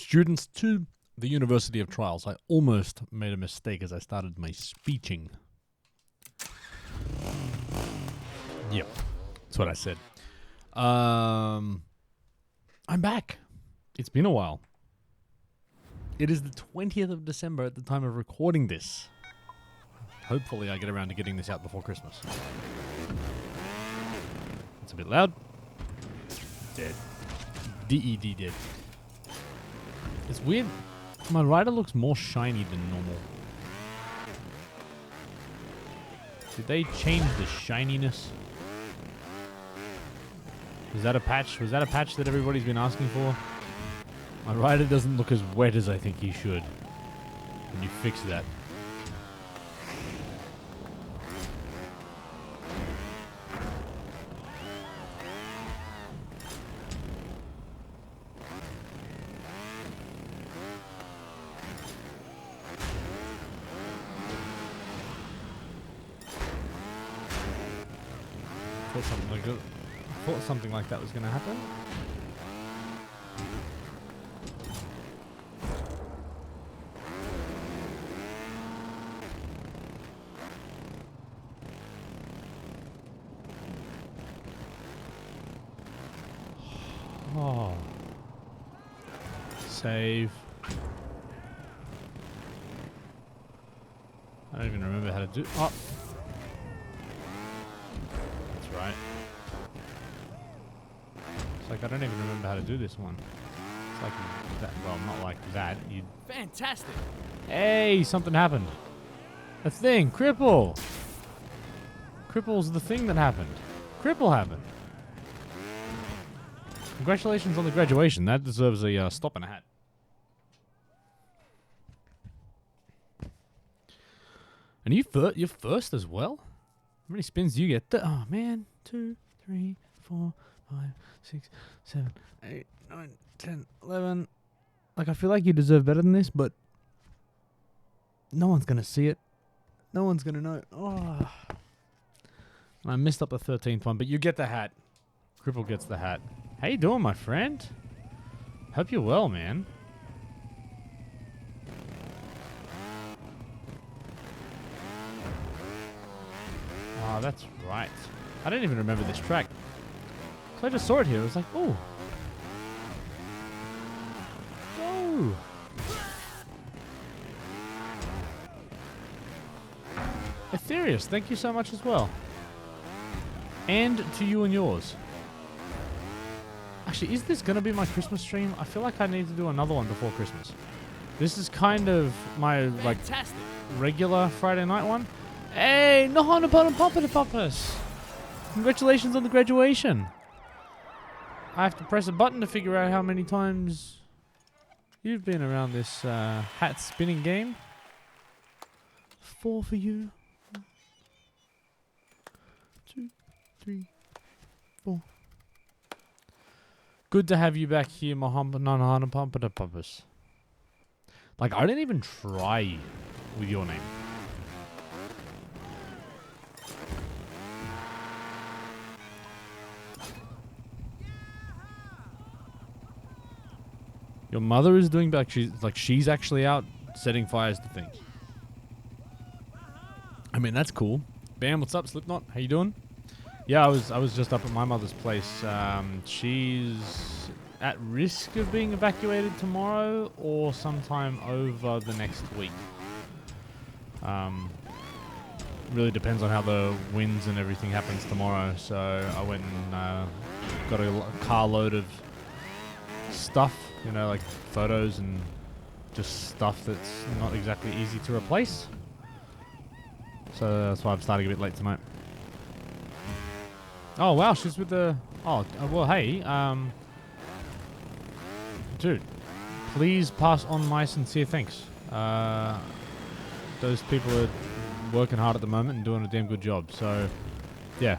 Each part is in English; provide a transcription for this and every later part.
students to the University of Trials. I almost made a mistake as I started my speeching. Yep, that's what I said. I'm back. It's been a while. It is the 20th of December at the time of recording this. Hopefully I get around to getting this out before Christmas. It's a bit loud. Dead. DED dead. It's weird. My rider looks more shiny than normal. Did they change the shininess? Was that a patch? Was that a patch that everybody's been asking for? My rider doesn't look as wet as I think he should. Can you fix that? Thought something like that was going to happen. Oh. Save. I don't even remember how to do. Oh. That's right. It's like I don't even remember how to do this one. It's like that. Well, not like that. You. Fantastic. Hey, something happened. A thing. Cripple. Cripple's the thing that happened. Cripple happened. Congratulations on the graduation. That deserves a stop and a hat. And you're first as well? How many spins do you get? Oh, man. 2, 3, 4, 5, 6, 7, 8, 9, 10, 11. Like, I feel like you deserve better than this, but no one's going to see it. No one's going to know. Oh. I missed up the 13th one, but you get the hat. Cripple gets the hat. How you doing, my friend? Hope you're well, man. Oh, that's right. I don't even remember this track. So I just saw it here. I was like, oh. Oh. Ethereus, thank you so much as well. And to you and yours. Actually, is this going to be my Christmas stream? I feel like I need to do another one before Christmas. This is kind of my regular Friday night one. Hey, no on upon poppers. Congratulations on the graduation. I have to press a button to figure out how many times you've been around this hat spinning game. 4 for you. 2, 3, 4. Good to have you back here, Poppers. Like, I didn't even try with your name. Your mother is doing back. She's actually out setting fires to things. I mean, that's cool. Bam, what's up, Slipknot? How you doing? Yeah, I was just up at my mother's place. She's at risk of being evacuated tomorrow or sometime over the next week. Really depends on how the winds and everything happens tomorrow. So I went and got a carload of stuff, you know, like photos and just stuff that's not exactly easy to replace. So that's why I'm starting a bit late tonight. Oh wow, she's with the. Oh well, hey, dude, please pass on my sincere thanks. Those people are working hard at the moment and doing a damn good job. So, yeah,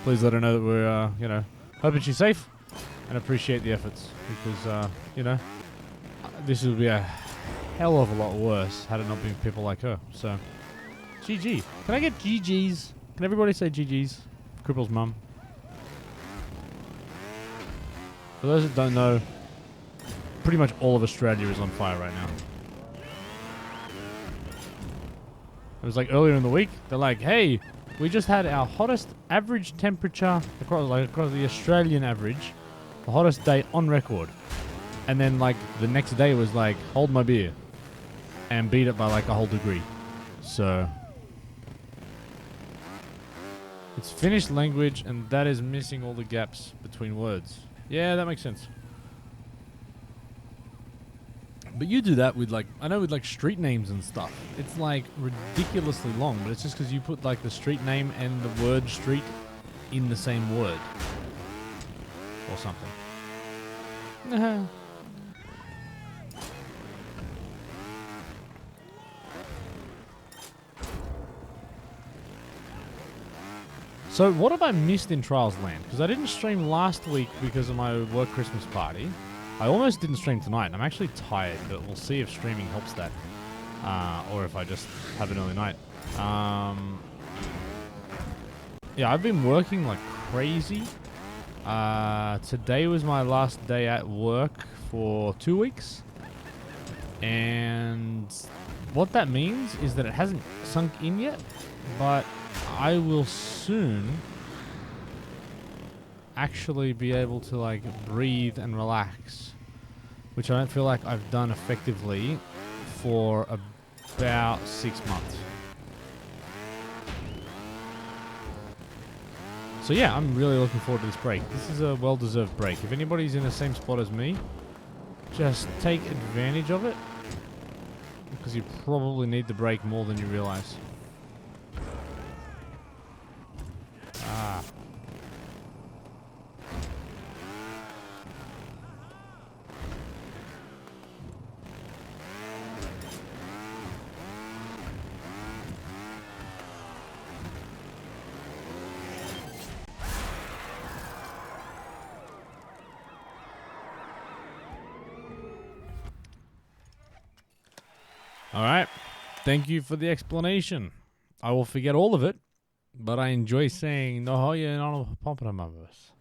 please let her know that we're, you know, hoping she's safe and appreciate the efforts because, you know, this would be a hell of a lot worse had it not been people like her. So, GG. Can I get GGs? Can everybody say GGs? Cripple's mum. For those that don't know, pretty much all of Australia is on fire right now. It was like earlier in the week. They're like, hey, we just had our hottest average temperature across the Australian average, the hottest day on record. And then like the next day was like, hold my beer, and beat it by like a whole degree. So it's Finnish language, and that is missing all the gaps between words. Yeah, that makes sense. But you do that with like, I know with like street names and stuff. It's like ridiculously long, but it's just because you put like the street name and the word street in the same word. Or something. So what have I missed in Trials Land? Because I didn't stream last week because of my work Christmas party. I almost didn't stream tonight, and I'm actually tired, but we'll see if streaming helps that. Or if I just have an early night. Yeah, I've been working like crazy. Today was my last day at work for 2 weeks. And what that means is that it hasn't sunk in yet, but I will soon actually be able to like breathe and relax, which I don't feel like I've done effectively for about 6 months. So yeah, I'm really looking forward to this break. This is a well-deserved break. If anybody's in the same spot as me, just take advantage of it, because you probably need the break more than you realize. Alright, thank you for the explanation. I will forget all of it, but I enjoy saying no hoya no pompramavis.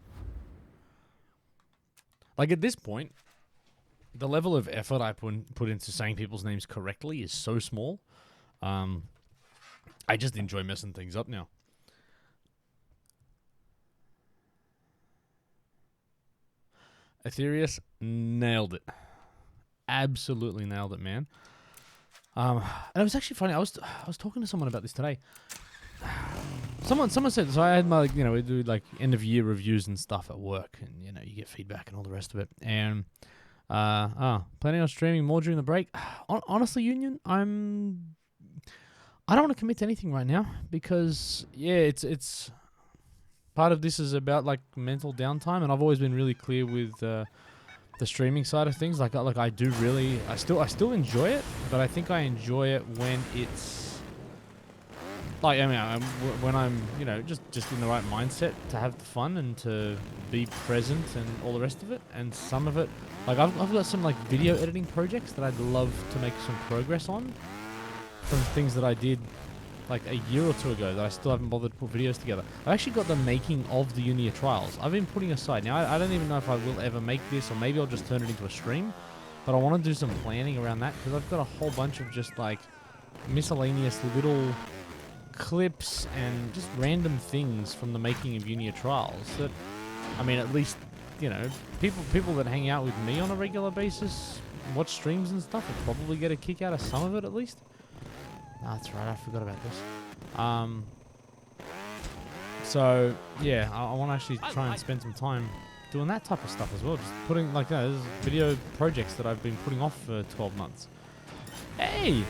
Like at this point, the level of effort I put into saying people's names correctly is so small. I just enjoy messing things up now. Aetherius nailed it. Absolutely nailed it, man. And it was actually funny. I was talking to someone about this today. Someone said, so I had my, you know, we do like end of year reviews and stuff at work, and you know, you get feedback and all the rest of it. And planning on streaming more during the break. Honestly, Union, I don't want to commit to anything right now because yeah, it's part of this is about like mental downtime, and I've always been really clear with the streaming side of things. Like I do really, I still enjoy it, but I think I enjoy it when it's like, I mean, when I'm, you know, just in the right mindset to have the fun and to be present and all the rest of it. And some of it, like I've got some like video editing projects that I'd love to make some progress on from things that I did like a year or two ago that I still haven't bothered to put videos together. I actually got the making of the Unia trials. I've been putting aside. Now, I don't even know if I will ever make this, or maybe I'll just turn it into a stream. But I want to do some planning around that, because I've got a whole bunch of just like miscellaneous little clips and just random things from the making of Unia trials that, I mean, at least, you know, people that hang out with me on a regular basis, watch streams and stuff, will probably get a kick out of some of it at least. Oh, that's right, I forgot about this. So, yeah, I want to actually try and spend some time doing that type of stuff as well. Just putting, like, this is video projects that I've been putting off for 12 months. Hey!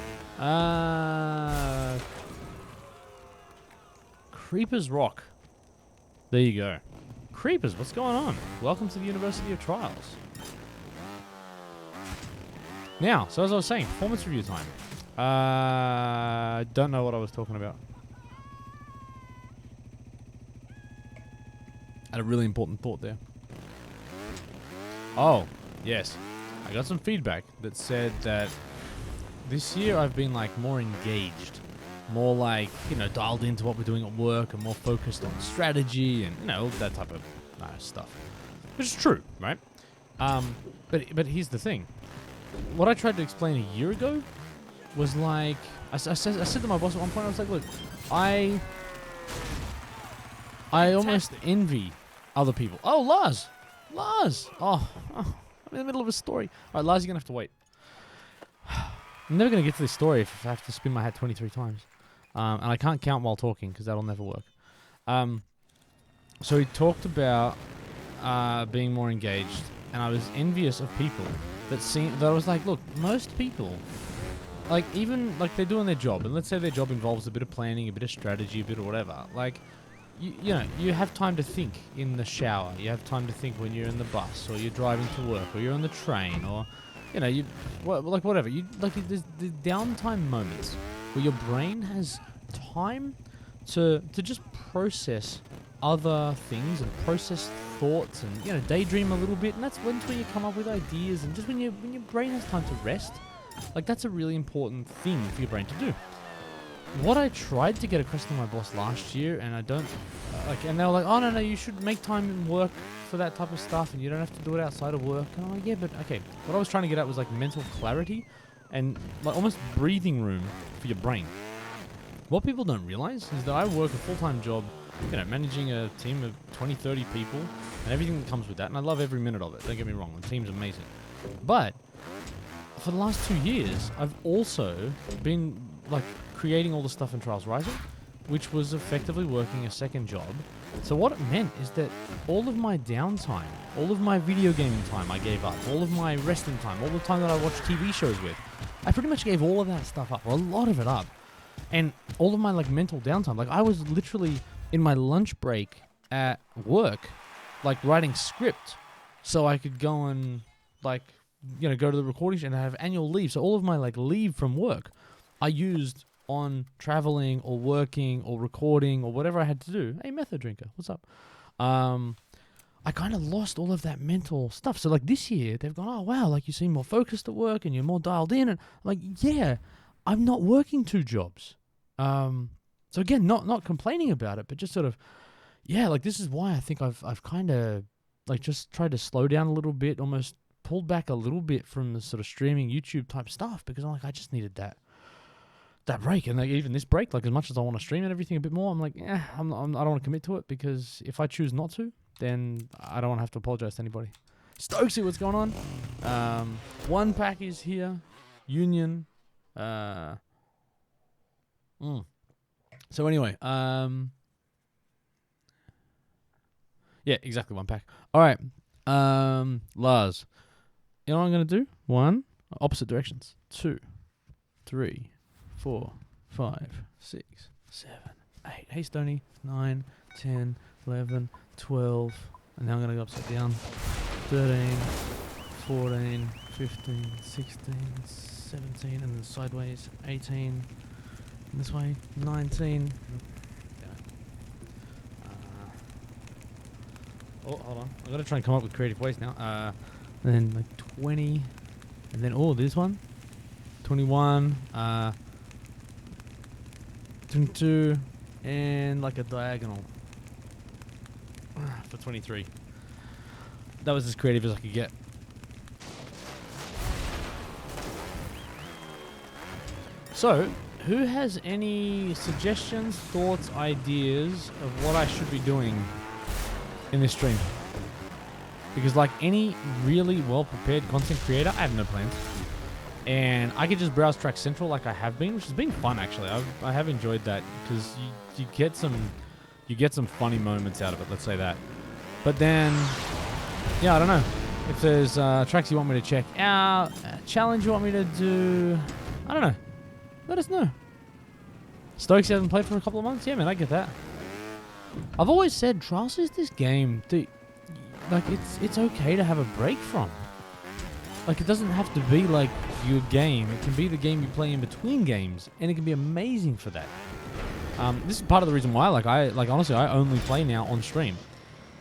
Creepers Rock. There you go. Creepers, what's going on? Welcome to the University of Trials. Now, so as I was saying, performance review time. Don't know what I was talking about. Had a really important thought there. Oh, yes. I got some feedback that said that this year I've been like more engaged. More like, you know, dialed into what we're doing at work and more focused on strategy and, you know, that type of stuff. Which is true, right? But here's the thing. What I tried to explain a year ago was like, I said to my boss at one point, I was like, look, I almost envy other people. Oh, Lars! Oh, I'm in the middle of a story. All right, Lars, you're going to have to wait. I'm never going to get to this story if I have to spin my hat 23 times. And I can't count while talking because that'll never work. So he talked about being more engaged, and I was envious of people that I was like, look, most people, like, even, like, they're doing their job, and let's say their job involves a bit of planning, a bit of strategy, a bit of whatever. Like, you know, you have time to think in the shower. You have time to think when you're in the bus, or you're driving to work, or you're on the train, or, you know, like, whatever. There's the downtime moments where your brain has time to just process other things and process thoughts and, you know, daydream a little bit, and that's when you come up with ideas, and just when your brain has time to rest. Like, that's a really important thing for your brain to do. What I tried to get across to my boss last year, and I don't and they were like, oh no, you should make time in work for that type of stuff, and you don't have to do it outside of work. And I'm like, yeah, but okay. What I was trying to get at was like mental clarity and like almost breathing room for your brain. What people don't realize is that I work a full-time job, you know, managing a team of 20, 30 people, and everything that comes with that, and I love every minute of it, don't get me wrong, the team's amazing. But for the last 2 years, I've also been, like, creating all the stuff in Trials Rising, which was effectively working a second job. So what it meant is that all of my downtime, all of my video gaming time I gave up, all of my resting time, all the time that I watched TV shows with, I pretty much gave all of that stuff up, or a lot of it up. And all of my, like, mental downtime, like, I was literally in my lunch break at work, like, writing script so I could go and, like, you know, go to the recording and have annual leave. So all of my, like, leave from work I used on traveling or working or recording or whatever I had to do. Hey, Method Drinker, what's up? I kind of lost all of that mental stuff. So, like, this year, they've gone, oh, wow, like, you seem more focused at work and you're more dialed in. And, like, yeah, I'm not working 2 jobs. So again, not complaining about it, but just sort of, yeah, like, this is why I think I've kind of, like, just tried to slow down a little bit, almost pulled back a little bit from the sort of streaming YouTube type stuff, because I'm like, I just needed that break. And, like, even this break, like, as much as I want to stream and everything a bit more, I'm like, I don't want to commit to it, because if I choose not to, then I don't want to have to apologize to anybody. Stokesy, what's going on? One pack is here. Union. So anyway, yeah, exactly, 1 pack. All right, Lars, you know what I'm gonna do? 1, opposite directions. 2, 3, 4, 5, 6, 7, 8. Hey, Stoney. 9, 10, 11, 12, and now I'm gonna go upside down. 13, 14, 15, 16, 17, and then sideways. 18. This way, 19. Oh, hold on. I gotta try and come up with creative ways now. And then, like, 20, and then this one, 21, 22, and like a diagonal for 23. That was as creative as I could get. So, who has any suggestions, thoughts, ideas of what I should be doing in this stream? Because, like any really well-prepared content creator, I have no plans. And I could just browse Track Central like I have been, which has been fun, actually. I have enjoyed that, because you get some funny moments out of it, let's say that. But then, yeah, I don't know. If there's tracks you want me to check out, a challenge you want me to do, I don't know. Let us know. Stokes hasn't played for a couple of months? Yeah, man, I get that. I've always said Trials is this game that, like, it's okay to have a break from. Like, it doesn't have to be like your game. It can be the game you play in between games, and it can be amazing for that. This is part of the reason why, honestly, I only play now on stream.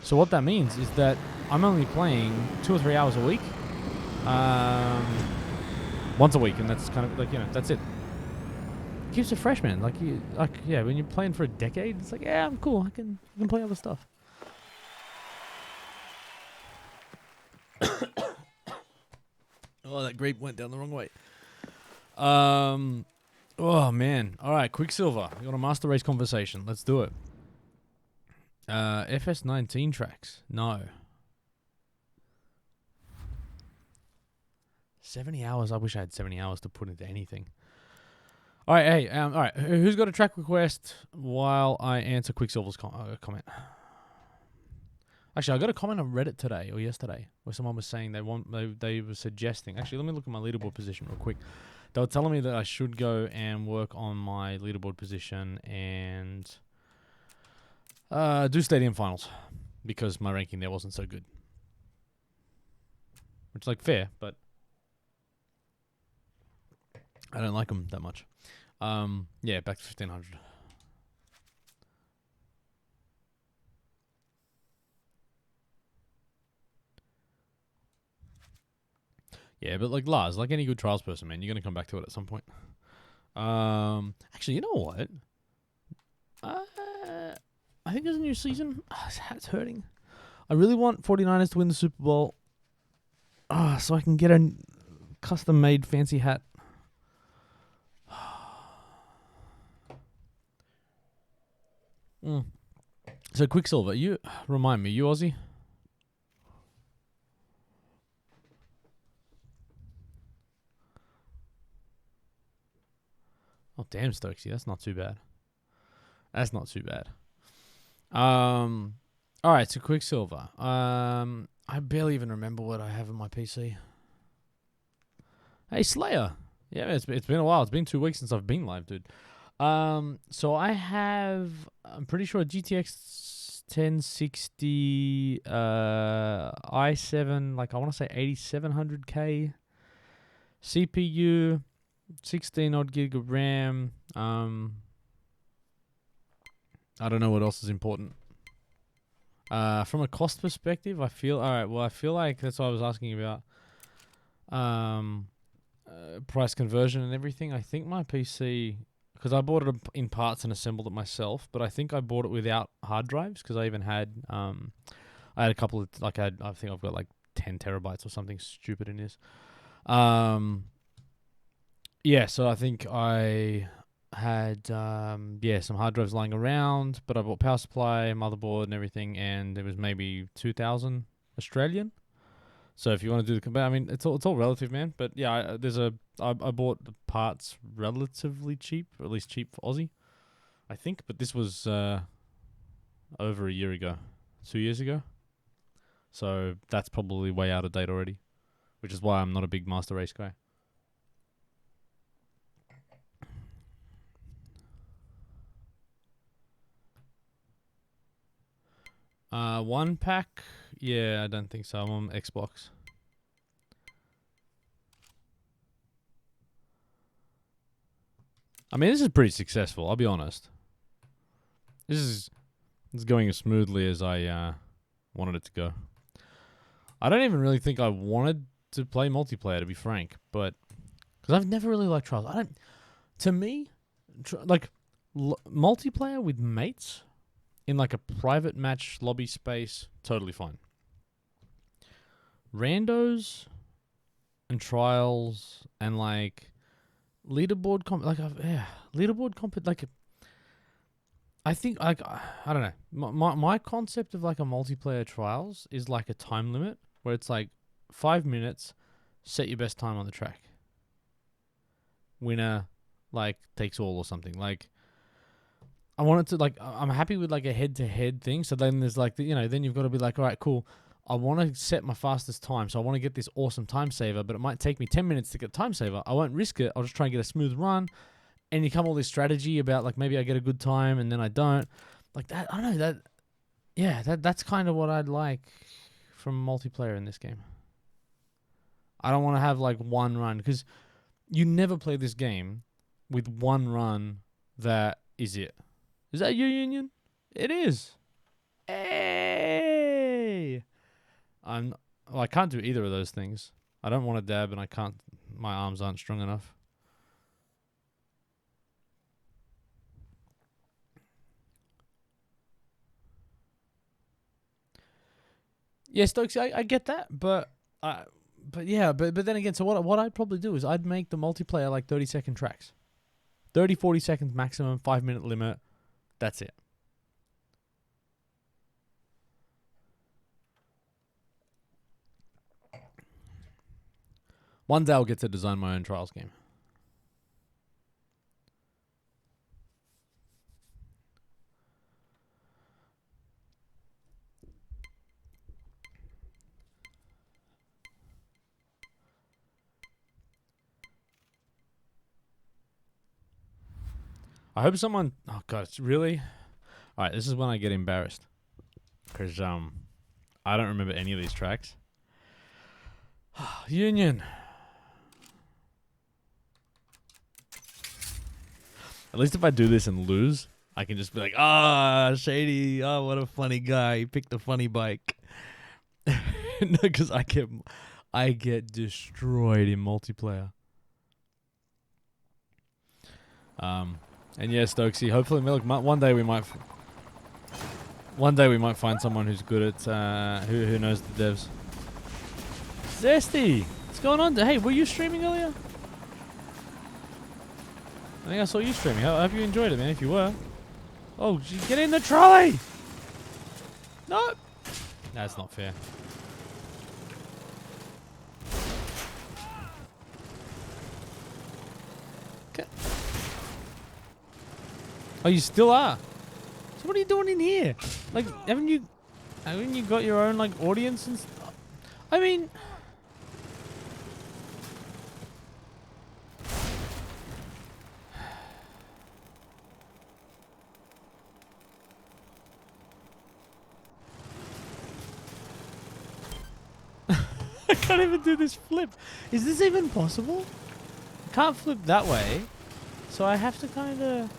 So what that means is that I'm only playing 2 or 3 hours a week. Once a week, and that's kind of, like, you know, that's it. Keeps it fresh, man. Yeah, when you're playing for a decade, it's like, yeah, I'm cool. I can play other stuff. Oh, that grape went down the wrong way. Oh man. All right, Quicksilver. You want a master race conversation? Let's do it. FS19 tracks. No. 70 hours. I wish I had 70 hours to put into anything. All right, hey, all right. Who's got a track request while I answer Quicksilver's comment? Actually, I got a comment on Reddit today or yesterday where someone was saying they were suggesting. Actually, let me look at my leaderboard position real quick. They were telling me that I should go and work on my leaderboard position and do stadium finals because my ranking there wasn't so good. Which is like fair, but I don't like them that much. Yeah, back to 1500. Yeah, but like Lars, like any good trials person, man, you're gonna come back to it at some point. Actually, you know what? I think there's a new season. His hat's hurting. I really want 49ers to win the Super Bowl. So I can get a custom-made fancy hat. So Quicksilver, you remind me, you Aussie? Oh damn, Stokesy, that's not too bad. That's not too bad. All right, so Quicksilver. I barely even remember what I have on my PC. Hey Slayer. Yeah, it's been a while. It's been 2 weeks since I've been live, dude. So I have, I'm pretty sure, a GTX 1060 i7, like I want to say 8700K CPU, 16 odd gig of RAM. I don't know what else is important. From a cost perspective, I feel I feel like that's what I was asking about. Price conversion and everything. I think my PC, because I bought it in parts and assembled it myself, but I think I bought it without hard drives because I even had I had a couple of I think I've got like 10 terabytes or something stupid in this. Yeah, so I think I had some hard drives lying around, but I bought power supply, motherboard, and everything, and it was maybe 2,000 Australian. So if you want to do the, I mean, it's all relative, man. But yeah, I bought the parts relatively cheap, or at least cheap for Aussie, I think. But this was over a year ago, 2 years ago. So that's probably way out of date already, which is why I'm not a big master race guy. One pack? Yeah, I don't think so. I'm on Xbox. I mean, this is pretty successful, I'll be honest. This is going as smoothly as I wanted it to go. I don't even really think I wanted to play multiplayer, to be frank, but because I've never really liked trials. To me, multiplayer with mates in like a private match lobby space, totally fine. Randos and trials and like leaderboard I think like I don't know. My concept of like a multiplayer trials is like a time limit where it's like 5 minutes, set your best time on the track. Winner like takes all or something. Like I want it to like I'm happy with like a head-to-head thing. So then there's like then you've got to be like, all right, cool. I want to set my fastest time, so I want to get this awesome time saver, but it might take me 10 minutes to get time saver. I won't risk it. I'll just try and get a smooth run. And you come all this strategy about like maybe I get a good time and then I don't. Like that, I don't know that. Yeah, that's kind of what I'd like from multiplayer in this game. I don't want to have like one run because you never play this game with one run that is it. Is that your union? It is. Hey. I can't do either of those things. I don't want to dab and I can't, my arms aren't strong enough. Yeah, Stokes, I get that, but But yeah, but then again, so what I'd probably do is I'd make the multiplayer like 30-second tracks. 30, 40 seconds maximum, 5-minute limit. That's it. One day I'll get to design my own Trials game. I hope someone... Oh, God, it's really... All right, this is when I get embarrassed. Because I don't remember any of these tracks. Union. At least if I do this and lose, I can just be like, Shady. Oh, what a funny guy. He picked a funny bike. No, because I get destroyed in multiplayer. And yeah, Stokesy. Hopefully, look, one day we might find someone who's good at who knows the devs. Zesty, what's going on? Hey, were you streaming earlier? I think I saw you streaming. I hope you enjoyed it, man. If you were, oh, get in the trolley. No, that's not fair. Oh, you still are? So what are you doing in here? Like, haven't you got your own, like, audience and stuff? I mean... I can't even do this flip. Is this even possible? I can't flip that way. So I have to kind of...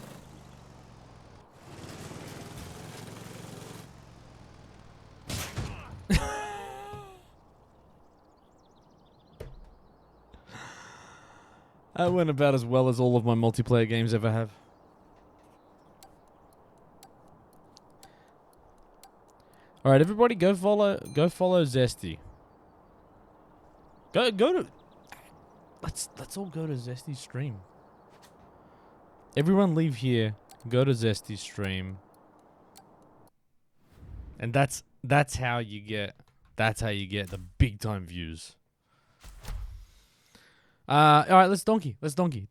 That went about as well as all of my multiplayer games ever have. All right, everybody, go follow Zesty. Go to. Let's all go to Zesty's stream. Everyone, leave here. Go to Zesty's stream. And that's how you get the big time views. All right, let's donkey. Donkey.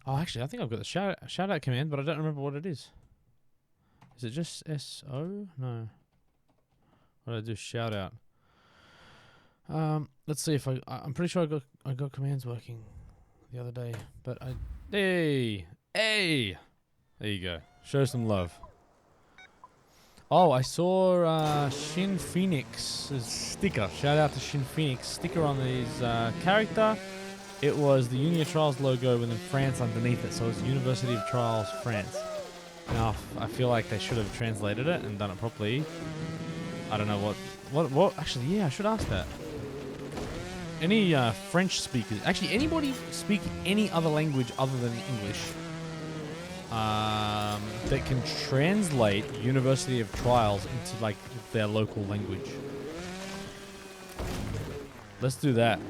Oh, actually, I think I've got the shout out command, but I don't remember what it is. Is it just SO? No. What did I do? Shout out. Let's see if I'm pretty sure I got commands working the other day, but hey, there you go. Show some love. Oh, I saw Shin Phoenix's sticker. Shout out to Shin Phoenix sticker on his character. It was the Unia Trials logo with France underneath it, so it's University of Trials France. Now I feel like they should have translated it and done it properly. I don't know what. Actually, yeah, I should ask that. Any French speakers, actually anybody speak any other language other than English that can translate University of Trials into like their local language. Let's do that.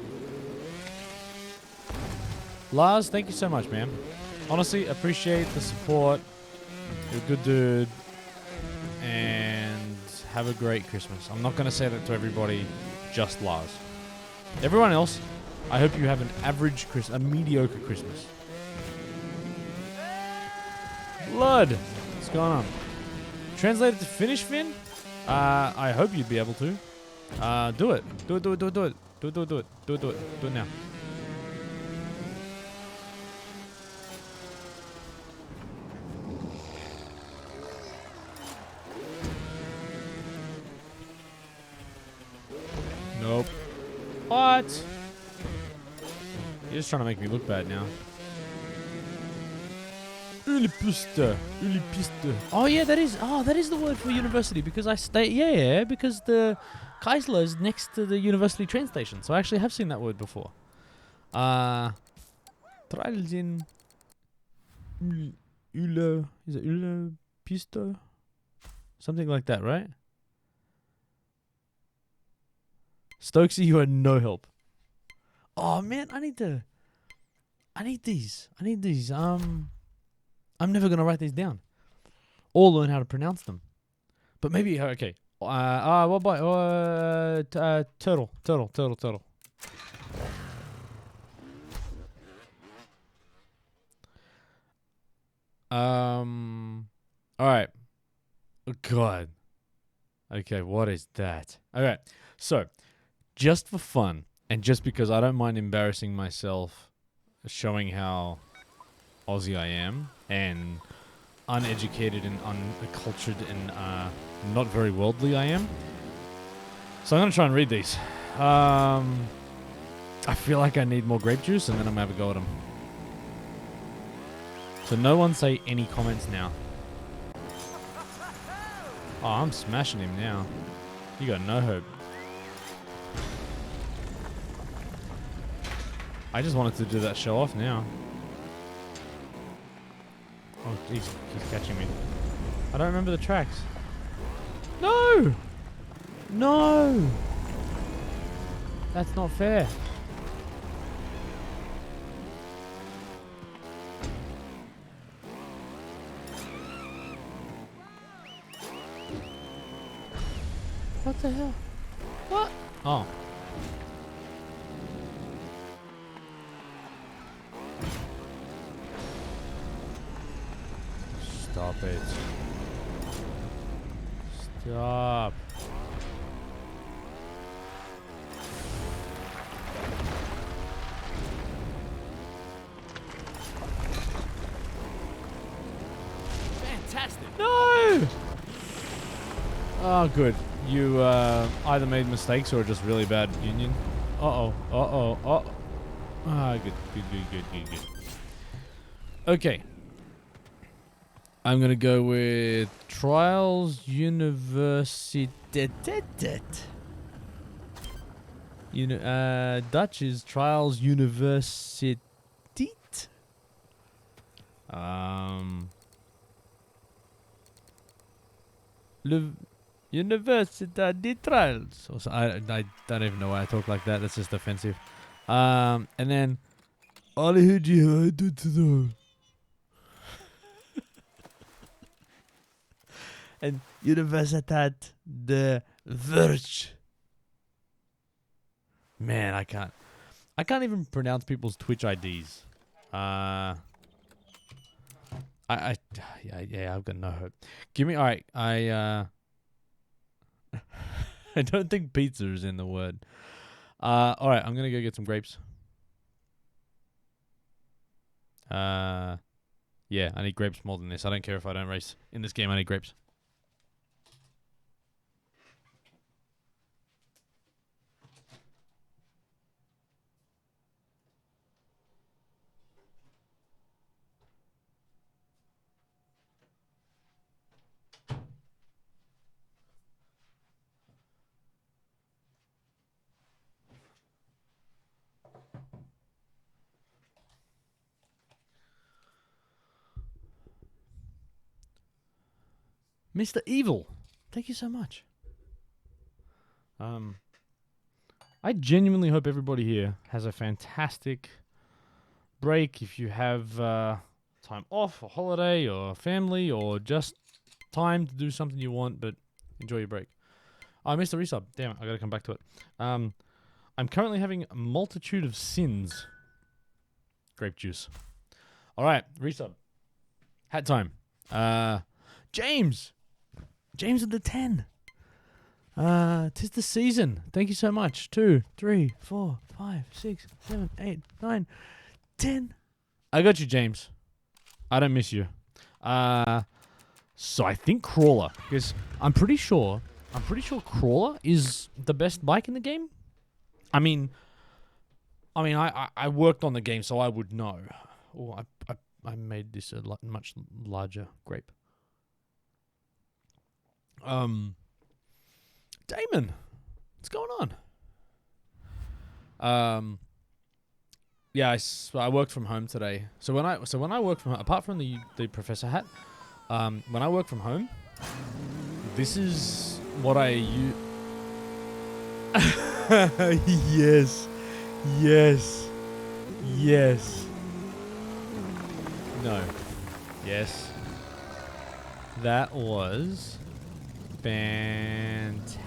Lars, thank you so much, man. Honestly, appreciate the support. You're a good dude. And have a great Christmas. I'm not going to say that to everybody, just Lars. Everyone else, I hope you have an average Christmas, a mediocre Christmas. Blood, what's going on? Translated to Finnish, Finn? I hope you'd be able to. Do it. Do it now. Nope. What? You're just trying to make me look bad now. Ulipiste. Oh yeah, that is the word for university because because the Kaisler is next to the university train station, so I actually have seen that word before. Trials in Ulo, is it Ulo Pisto? Something like that, right? Stokesy, you are no help. Oh man, I need these. I'm never gonna write these down or learn how to pronounce them. But maybe okay. What about turtle? All right. Oh, God. Okay, what is that? Okay, so just for fun and just because I don't mind embarrassing myself, showing how Aussie I am and uneducated and uncultured and not very worldly I am. So I'm gonna try and read these. I feel like I need more grape juice, and then I'm gonna have a go at them. So no one say any comments now. Oh, I'm smashing him now. You got no hope. I just wanted to do that show off now. Oh, he's catching me. I don't remember the tracks. No! No! That's not fair. What the hell? What? Oh. Stop it. Stop. Fantastic. No! Oh, good. You either made mistakes or just really bad union. Uh-oh. Ah, good. Okay. I'm going to go with Trials Universiteit. Dutch is Trials Universiteit. Universiteit de Trials. So I don't even know why I talk like that. That's just offensive. And then and Universiteit de Verge. Man, I can't even pronounce people's Twitch IDs. Yeah, I've got no hope. Give me, all right. I don't think pizza is in the word. All right, I'm gonna go get some grapes. Yeah, I need grapes more than this. I don't care if I don't race in this game. I need grapes. Mr. Evil, thank you so much. I genuinely hope everybody here has a fantastic break. If you have time off, or holiday, or family, or just time to do something you want, but enjoy your break. I missed a resub. Damn it, I gotta come back to it. I'm currently having a multitude of sins. Grape juice. All right, resub. Hat time. James of the 10. 'Tis the season. Thank you so much. 2, 3, 4, 5, 6, 7, 8, 9, 10. I got you, James. I don't miss you. So I think Crawler, because I'm pretty sure Crawler is the best bike in the game. I mean, I worked on the game, so I would know. Oh, I made this a much larger grape. Damon, What's going on? Yeah, I worked from home today. So when I work from home, apart from the professor hat, when I work from home, this is what I use. Yes, yes, yes. No, yes. That was fantastic.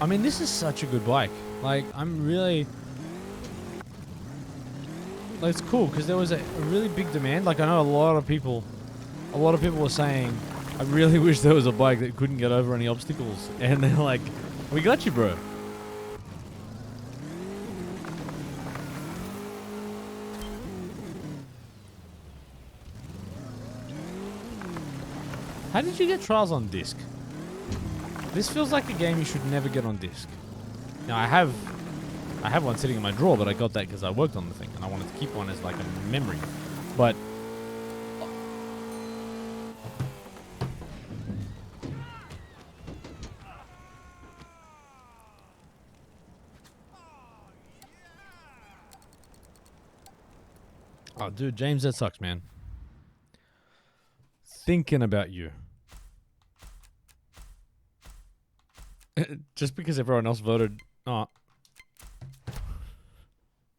I mean, this is such a good bike. Like, I'm really... Like, it's cool, because there was a really big demand. Like, I know a lot of people were saying, I really wish there was a bike that couldn't get over any obstacles. And they're like, we got you, bro. How did you get Trials on disc? This feels like a game you should never get on disc. Now, I have one sitting in my drawer, but I got that because I worked on the thing, and I wanted to keep one as like a memory. But oh, dude, James, that sucks, man. Thinking about you. Just because everyone else voted. Oh.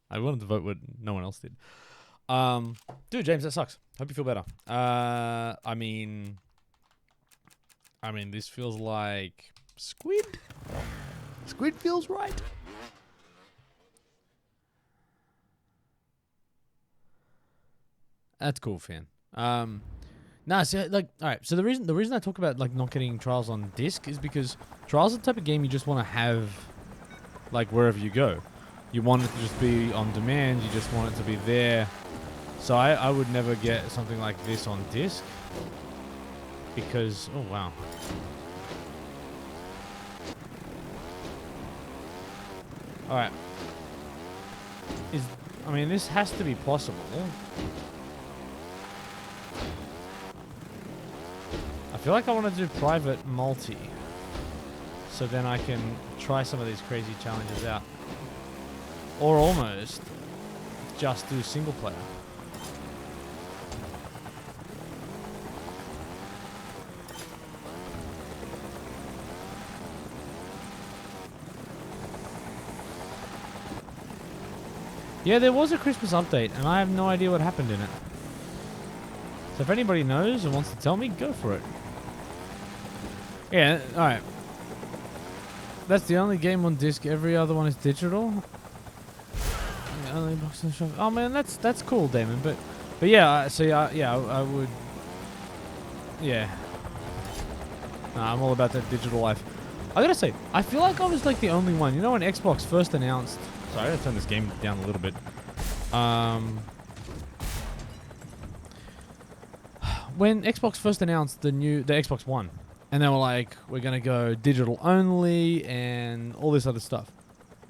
I wanted to vote what no one else did. Dude, James, that sucks. Hope you feel better. I mean, this feels like Squid. Squid feels right. That's cool, fan. Nah, so like, all right. So the reason I talk about like not getting Trials on disc is because Trials is the type of game you just want to have, like wherever you go. You want it to just be on demand. You just want it to be there. So I would never get something like this on disc because oh wow. All right. I mean, this has to be possible. I feel like I want to do private multi, so then I can try some of these crazy challenges out. Or almost just do single player. Yeah, there was a Christmas update, and I have no idea what happened in it. So if anybody knows and wants to tell me, go for it. Yeah, alright. That's the only game on disc, every other one is digital. The only box in the shop. Oh man, that's cool, Damon, but yeah, so yeah, I would... Yeah. Nah, I'm all about that digital life. I gotta say, I feel like I was like the only one. You know when Xbox first announced... Sorry, I gotta turn this game down a little bit. When Xbox first announced the Xbox One, and they were like, we're gonna go digital only and all this other stuff.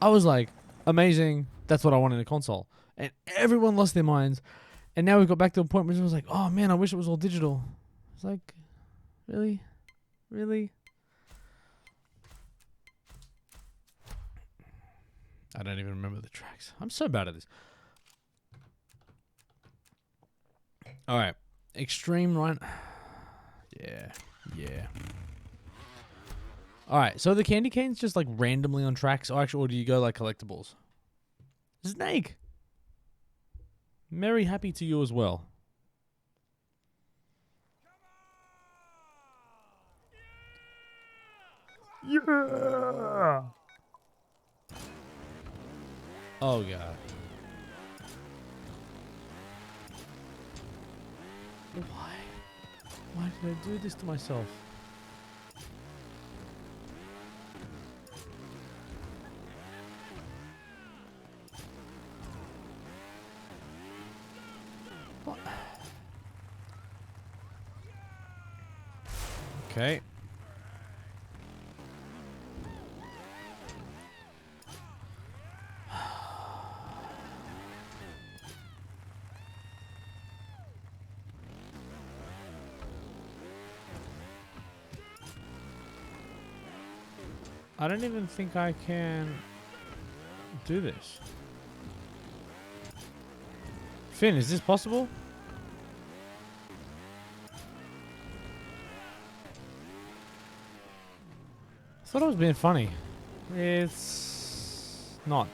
I was like, amazing, that's what I want in a console. And everyone lost their minds. And now we've got back to a point where it was like, oh man, I wish it was all digital. It's like, really? Really? I don't even remember the tracks. I'm so bad at this. Alright. Extreme run. Yeah. Alright, so the candy cane's just like randomly on tracks, or do you go like collectibles? Snake! Merry happy to you as well. Yeah! Oh god. Why did I do this to myself? What? Okay. I don't even think I can do this. Finn, is this possible? I thought I was being funny. It's not.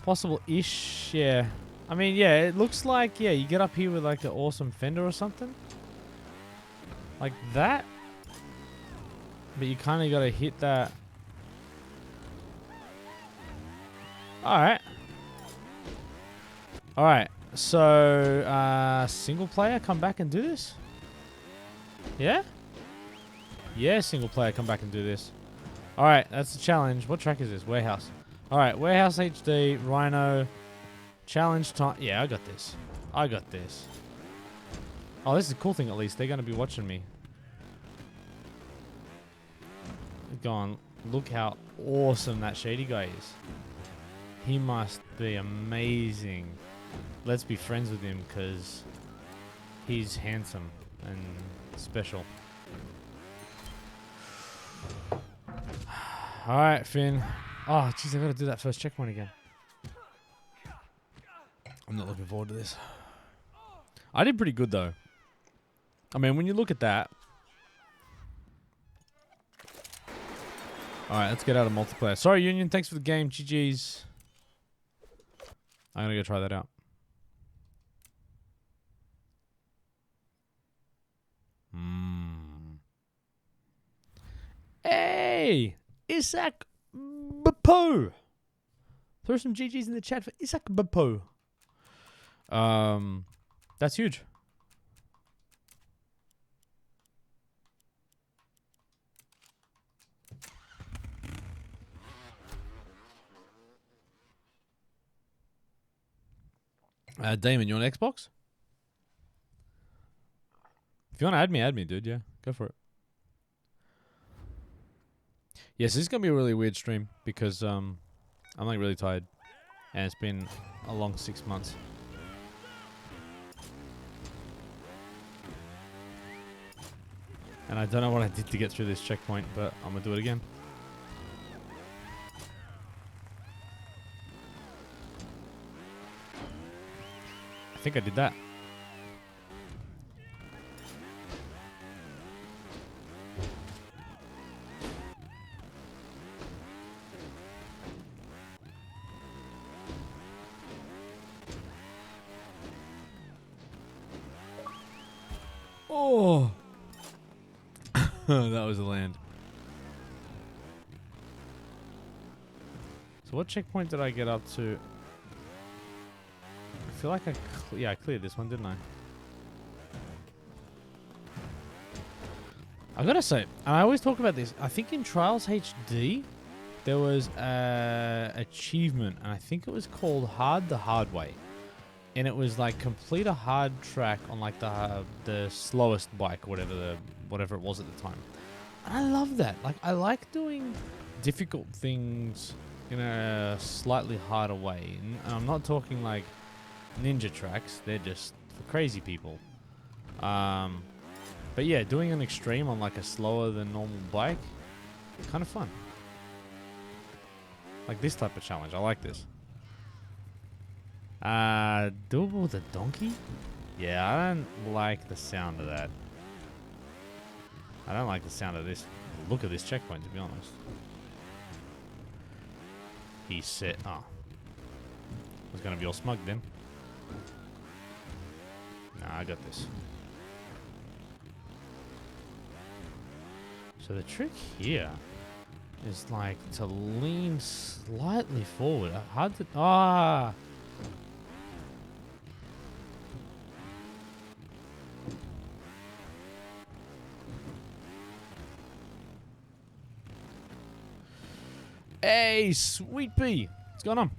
Possible-ish, yeah. I mean, yeah, it looks like, yeah, you get up here with like an awesome fender or something. Like that. But you kind of got to hit that. Alright. Alright. So, single player, come back and do this? Yeah? Yeah, single player, come back and do this. Alright, that's the challenge. What track is this? Warehouse. Alright, Warehouse HD, Rhino, challenge time. Yeah, I got this. I got this. Oh, this is a cool thing at least. They're going to be watching me. Go on. Look how awesome that shady guy is. He must be amazing. Let's be friends with him because he's handsome and special. Alright, Finn. Oh, jeez, I gotta do that first checkpoint again. I'm not looking forward to this. I did pretty good, though. I mean, when you look at that. Alright, let's get out of multiplayer. Sorry, Union. Thanks for the game. GG's. I'm gonna go try that out. Hey! Isaac Bapo! Throw some GG's in the chat for Isaac Bapo. That's huge. Damon, you on Xbox? If you want to add me, dude. Yeah, go for it. Yes, this is gonna be a really weird stream because I'm like really tired, and it's been a long 6 months. And I don't know what I did to get through this checkpoint, but I'm gonna do it again. I think I did that. Oh! That was a land. So what checkpoint did I get up to? I feel like I cleared this one, didn't I? I gotta say, and I always talk about this. I think in Trials HD, there was an achievement, and I think it was called Hard the Hard Way. And it was like complete a hard track on like the slowest bike, whatever it was at the time. And I love that. Like I like doing difficult things in a slightly harder way. And I'm not talking like ninja tracks. They're just for crazy people. But yeah, doing an extreme on like a slower than normal bike, kind of fun. Like this type of challenge. I like this. Doable with a donkey? Yeah, I don't like the sound of that. I don't like the sound of this. Look at this checkpoint, to be honest. He said, oh. I was gonna be all smug then. Nah, I got this. So the trick here is like to lean slightly forward. Hard to, Hey, Sweet Pea. What's going on?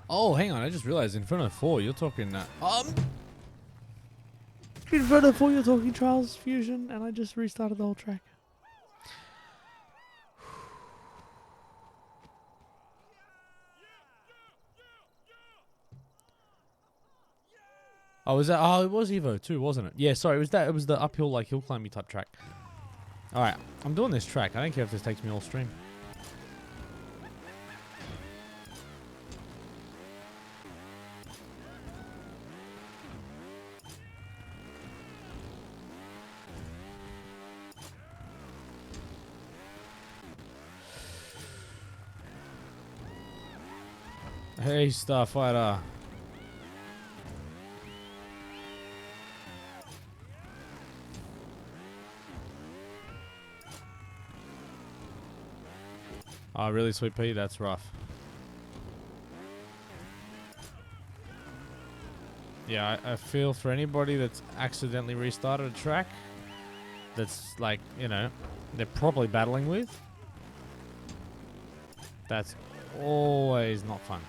Oh, hang on. I just realized in front of 4, you're talking... in front of 4, you're talking Trials Fusion, and I just restarted the whole track. Oh, was that? Oh, it was Evo too, wasn't it? Yeah, sorry, it was that. It was the uphill, like, hill climbing type track. Alright, I'm doing this track. I don't care if this takes me all stream. Hey, Starfighter. Oh, really, Sweet Pea? That's rough. Yeah, I feel for anybody that's accidentally restarted a track that's, like, you know, they're probably battling with. That's always not fun.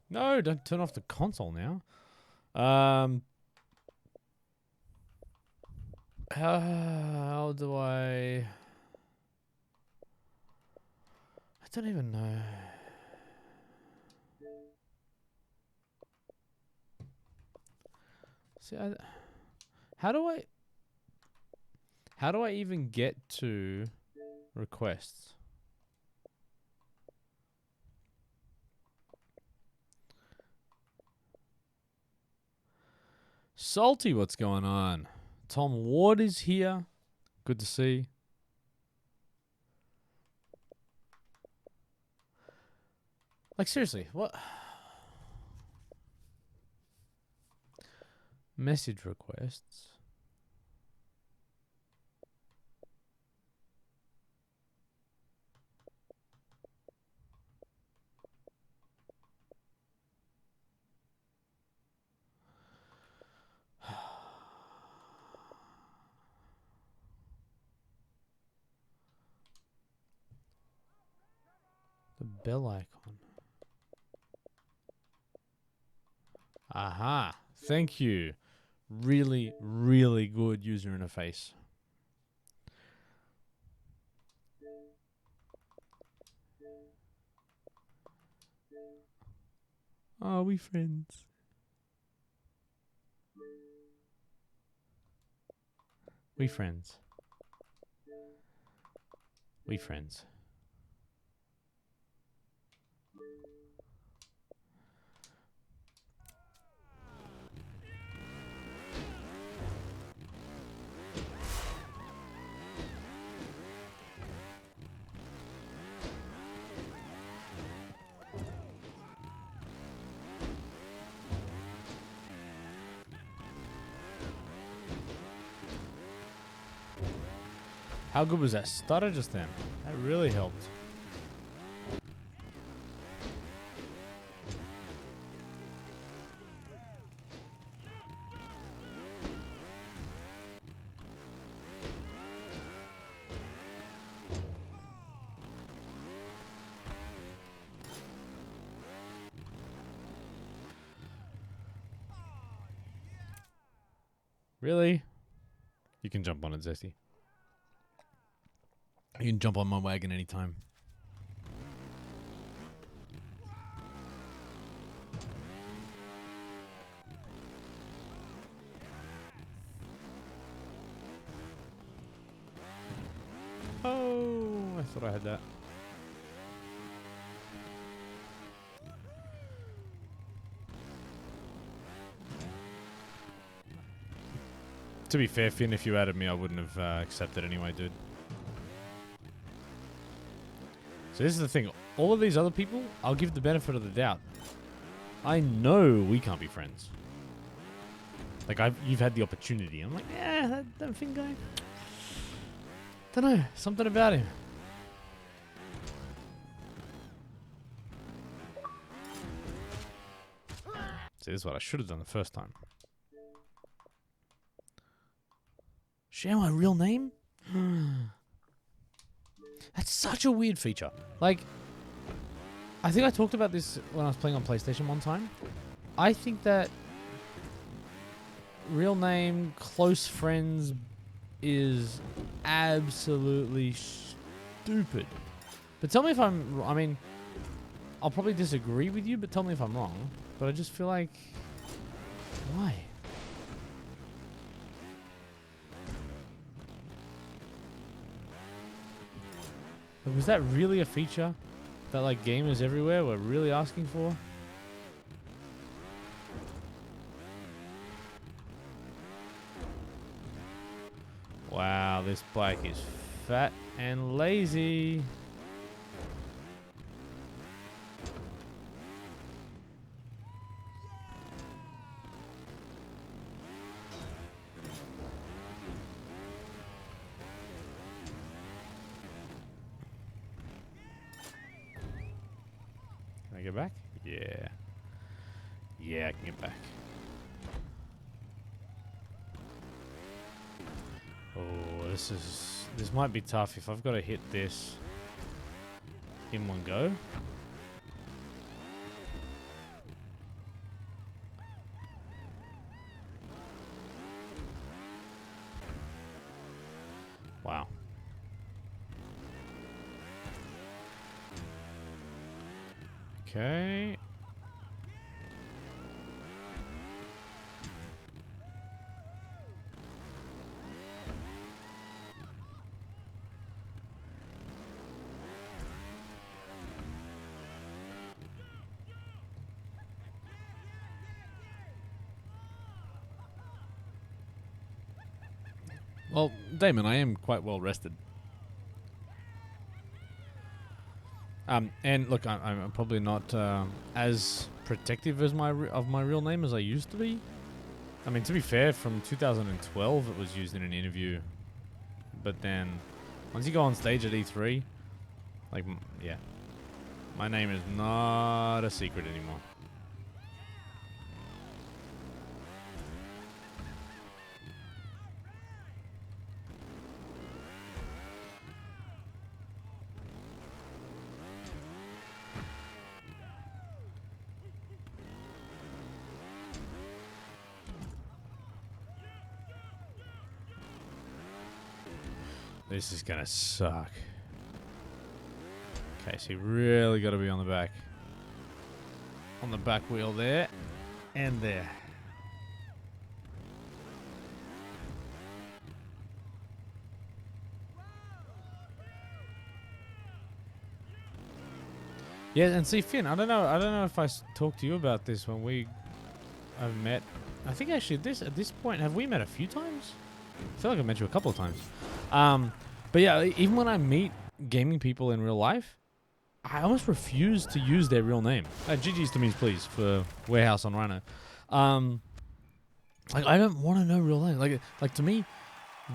No, don't turn off the console now. How do I don't even know. See, how do I even get to requests? Salty, what's going on? Tom Ward is here. Good to see. Like, seriously, what? Message requests. The bell icon. Aha. Thank you. Really, really good user interface. Are we friends? We friends. We friends. How good was that stutter just then? That really helped. Really? You can jump on it, Zesty. You can jump on my wagon anytime. Oh, I thought I had that. To be fair, Finn, if you added me, I wouldn't have accepted anyway, dude. So this is the thing. All of these other people, I'll give the benefit of the doubt. I know we can't be friends. Like, you've had the opportunity. I'm like, yeah, that Finn guy. Don't know. Something about him. See, this is what I should have done the first time. Share my real name? That's such a weird feature. Like, I think I talked about this when I was playing on PlayStation one time. I think that real name, close friends is absolutely stupid. But tell me if I mean, I'll probably disagree with you, but tell me if I'm wrong. But I just feel like, why? Like, was that really a feature that like gamers everywhere were really asking for? Wow, this bike is fat and lazy. Can I get back? Yeah. Yeah, I can get back. Oh, this might be tough if I've got to hit this in one go. Wow. Okay. Well, Damon, I am quite well rested. And look, I'm probably not as protective as my real name as I used to be. I mean, to be fair, from 2012 it was used in an interview, but then once you go on stage at E3, like, yeah, my name is not a secret anymore. This is gonna suck. Okay, so you really got to be on the back. On the back wheel there. And there. Yeah, and see, Finn, I don't know if I talked to you about this when we have met. I think actually at this point, have we met a few times? I feel like I met you a couple of times. But yeah, even when I meet gaming people in real life, I almost refuse to use their real name. GG's to me, please, for Warehouse on Rhino. Like, I don't want to know real name. Like to me,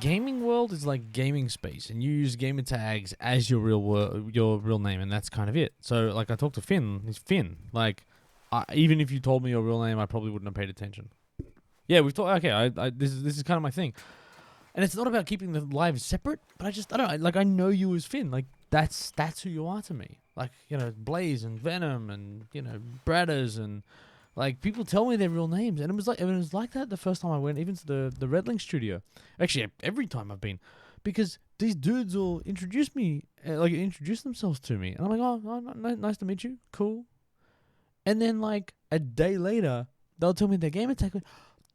gaming world is like gaming space, and you use gamer tags as your real name, and that's kind of it. So, like, I talked to Finn. He's Finn. Like, even if you told me your real name, I probably wouldn't have paid attention. Yeah, we've talked. Okay, this is kind of my thing, and it's not about keeping the lives separate, but I don't know. Like, I know you as Finn. Like, that's who you are to me. Like, you know, Blaze and Venom and, you know, Bradders, and like, people tell me their real names, and it was like that the first time I went, even to the Red Link studio. Actually, every time I've been, because these dudes will introduce themselves to me, and I'm like, oh, nice to meet you, cool. And then like a day later, they'll tell me their game attack.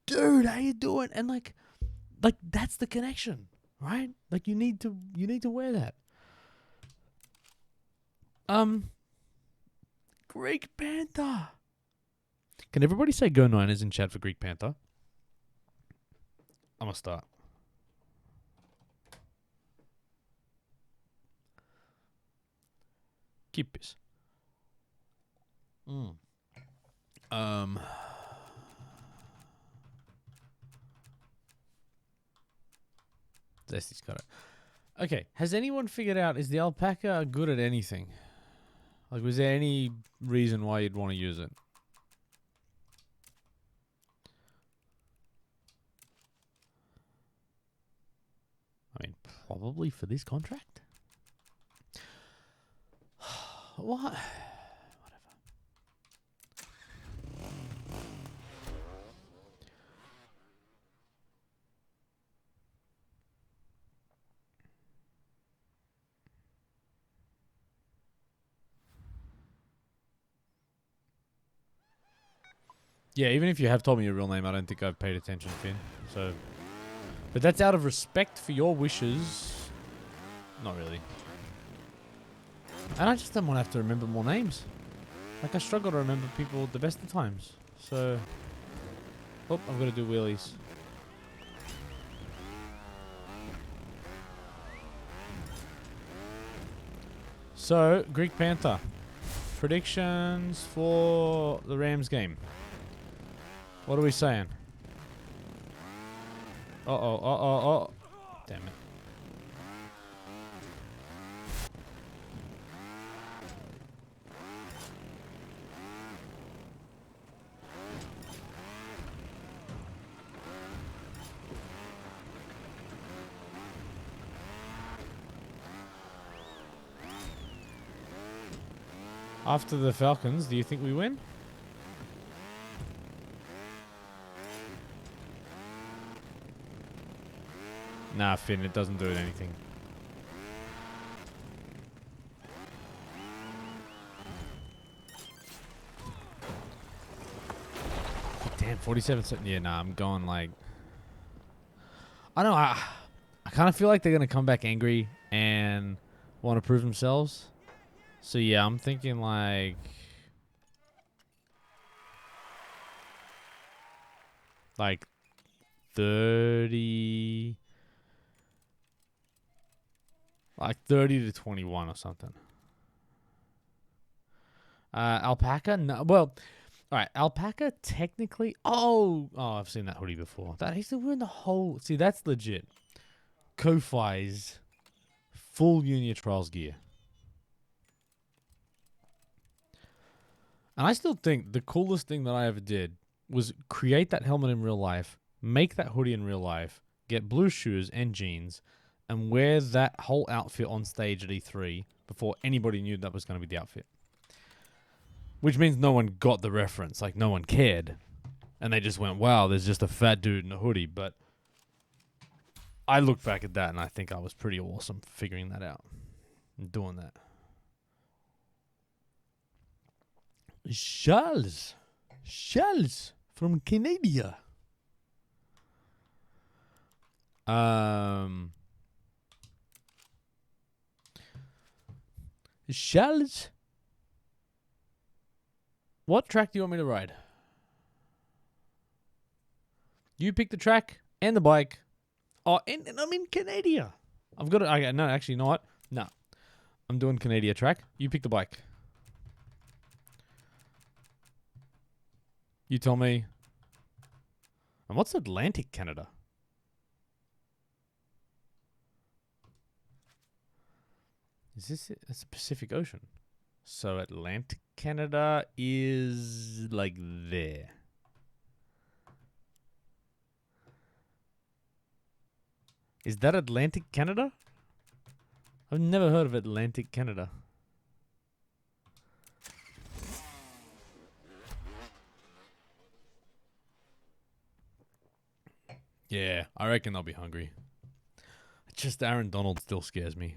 Dude, how you doing? And like that's the connection, right? Like, you need to wear that. Greek Panther. Can everybody say Go Niners in chat for Greek Panther? I'm gonna start. Keep this. Zesty's got it. Okay, has anyone figured out, is the alpaca good at anything? Like, was there any reason why you'd want to use it? I mean, probably for this contract. what? Yeah, even if you have told me your real name, I don't think I've paid attention, Finn. So, but that's out of respect for your wishes. Not really. And I just don't want to have to remember more names. Like, I struggle to remember people the best of times. So, oh, I've got to do wheelies. So, Greek Panther. Predictions for the Rams game. What are we saying? Uh-oh. Damn it. After the Falcons, do you think we win? Nah, Finn, it doesn't do anything. Damn, 47 seconds. Yeah, nah, I'm going like... I don't know, I kind of feel like they're going to come back angry and want to prove themselves. So yeah, I'm thinking like 30 to 21 or something. Alpaca? No, well, all right, Alpaca technically. Oh, I've seen that hoodie before. That he's wearing the whole. See, that's legit. Ko-Fi's full Unia Trials gear. And I still think the coolest thing that I ever did was create that helmet in real life, make that hoodie in real life, get blue shoes and jeans, and wear that whole outfit on stage at E3 before anybody knew that was going to be the outfit. Which means no one got the reference, like no one cared. And they just went, wow, there's just a fat dude in a hoodie. But I look back at that and I think I was pretty awesome for figuring that out and doing that. Charles from Canada. Charles, what track do you want me to ride? You pick the track and the bike. Oh, and I'm in Canada. I've got to. No, actually, you know what? No, I'm doing Canada track. You pick the bike. You tell me. And what's Atlantic Canada? Is this it? It's the Pacific Ocean. So Atlantic Canada is like there. Is that Atlantic Canada? I've never heard of Atlantic Canada. Yeah, I reckon they'll be hungry. Just Aaron Donald still scares me.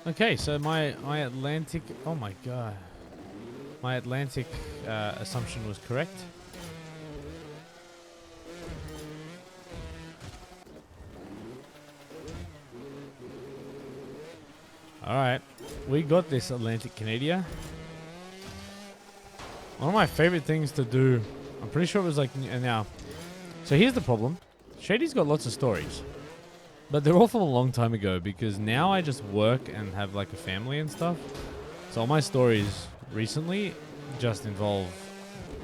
Okay, so my Atlantic... Oh my god. My Atlantic assumption was correct. Alright, we got this Atlantic Canada. One of my favorite things to do, I'm pretty sure it was like now. So here's the problem. Shady's got lots of stories. But they're all from a long time ago because now I just work and have like a family and stuff. So all my stories recently just involve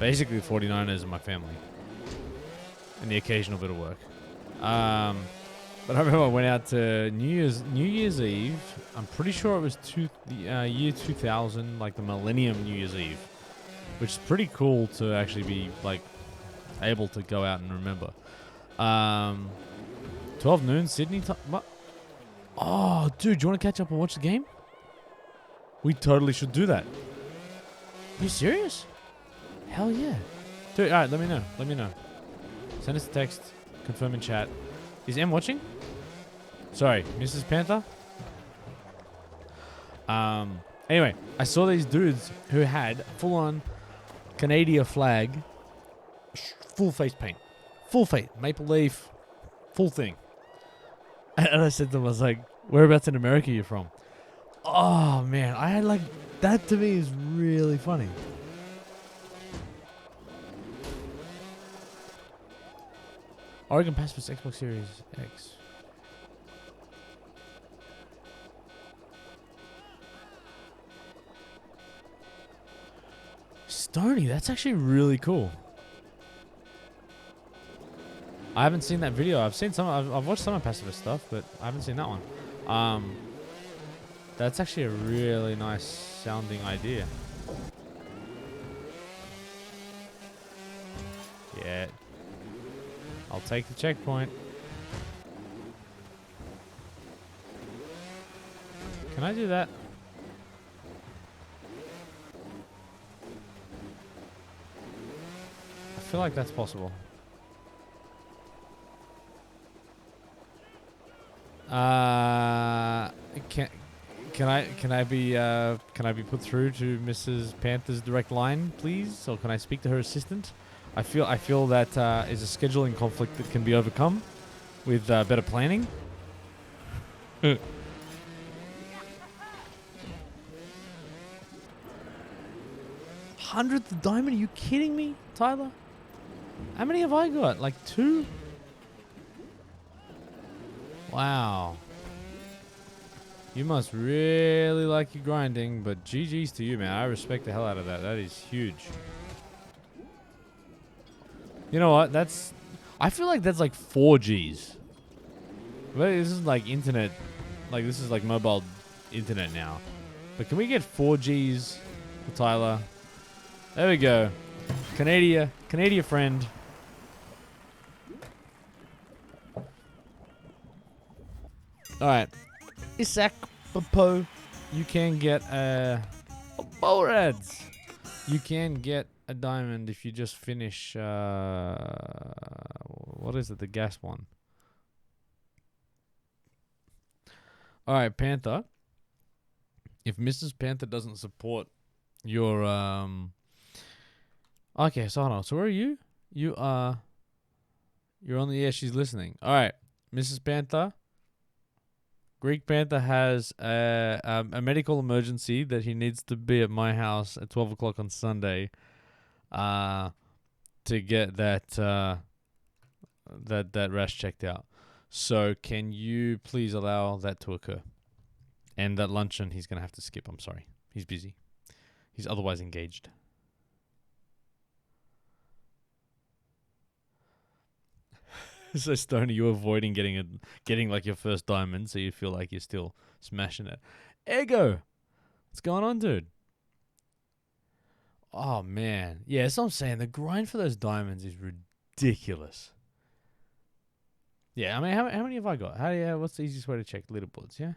basically 49ers and my family. And the occasional bit of work. But I remember I went out to New Year's Eve. I'm pretty sure it was year 2000, like the Millennium New Year's Eve. which is pretty cool to actually be like able to go out and remember. 12 noon Sydney time. What? Oh, dude, do you want to catch up and watch the game? We totally should do that. Are you serious? Hell yeah. Dude, alright, let me know. Let me know. Send us a text. Confirm in chat. Is M watching? Sorry, Mrs. Panther? Anyway, I saw these dudes who had full-on Canadian flag, full face paint. Full face. Maple leaf. Full thing. And I said to them, I was like, whereabouts in America are you from? Oh, man. I had like, that to me is really funny. Oregon Pass for Xbox Series X. Stony, that's actually really cool. I haven't seen that video. I've seen some. I've watched some of Pacific stuff, but I haven't seen that one. That's actually a really nice sounding idea. Yeah. I'll take the checkpoint. Can I do that? I feel like that's possible. Can I be put through to Mrs. Panther's direct line, please? Or can I speak to her assistant? I feel that is a scheduling conflict that can be overcome with better planning. 100th diamond? Are you kidding me, Tyler? How many have I got? Like 2? Wow. You must really like your grinding, but GG's to you, man. I respect the hell out of that. That is huge. You know what? I feel like that's like 4 Gs. But this is like internet. Like, this is like mobile internet now. But can we get 4 Gs for Tyler? There we go. Canadian friend. Alright. Isaac Popo, you can get Borads. You can get a diamond if you just finish what is it, the gas one. Alright, Panther. If Mrs. Panther doesn't support your okay, so hold on. So where are you? You're on the air, she's listening. Alright, Mrs. Panther. Greek Panther has a medical emergency that he needs to be at my house at 12 o'clock on Sunday to get that rash checked out. So can you please allow that to occur? And that luncheon he's going to have to skip. I'm sorry. He's busy. He's otherwise engaged. So Stoney, you're avoiding getting like your first diamond, so you feel like you're still smashing it. Ego, what's going on, dude? Oh man, yeah, that's what I'm saying. The grind for those diamonds is ridiculous. Yeah, I mean, how many have I got? What's the easiest way to check leaderboards? Yeah,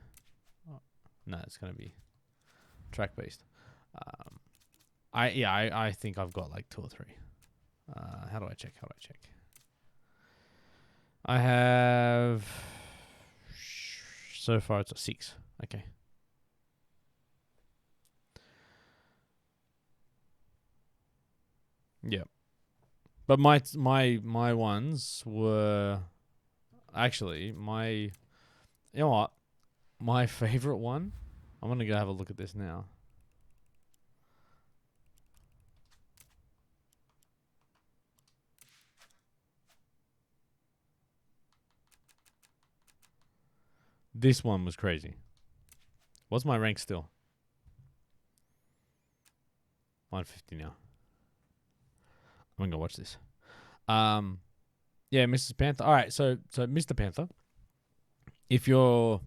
no, it's gonna be track based. I think I've got like 2 or 3. How do I check? I have so far it's a 6. Okay. Yeah. But my ones were actually you know what? My favorite one. I'm going to go have a look at this now. This one was crazy. What's my rank still? 150 now. I'm gonna go watch this. Yeah, Mrs. Panther. All right, so Mr. Panther, if your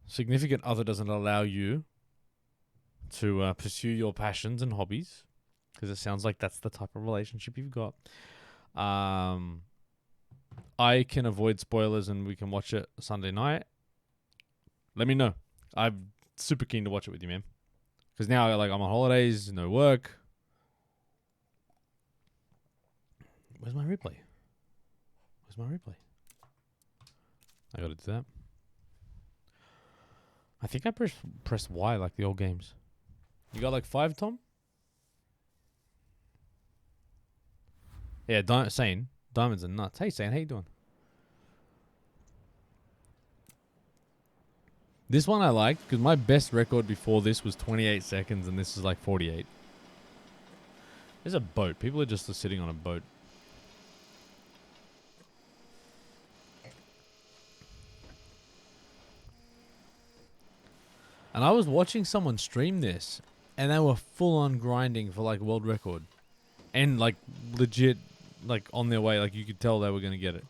significant other doesn't allow you to pursue your passions and hobbies, because it sounds like that's the type of relationship you've got. I can avoid spoilers and we can watch it Sunday night. Let me know. I'm super keen to watch it with you, man. Because now, I'm on holidays, no work. Where's my replay? I gotta do that. I think I pressed Y like the old games. You got 5, Tom? Yeah, Sane. Diamonds are nuts. Hey, Sane, how you doing? This one I like because my best record before this was 28 seconds and this is 48. There's a boat. People are just sitting on a boat. And I was watching someone stream this and they were full on grinding for world record. And legit on their way. You could tell they were going to get it.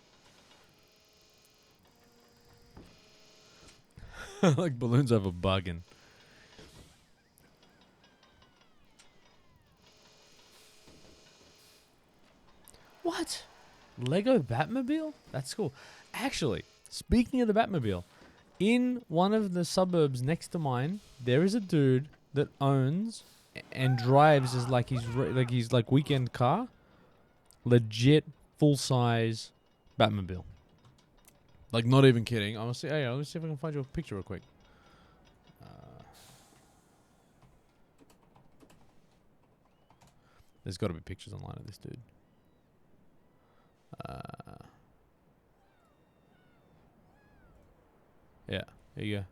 Balloons over bugging. What? Lego Batmobile? That's cool. Actually, speaking of the Batmobile, in one of the suburbs next to mine, there is a dude that owns and drives as his weekend car, legit full size Batmobile. Not even kidding. I'm gonna see. Hey, let's see if I can find you a picture real quick. There's got to be pictures online of this dude. Yeah, there you go.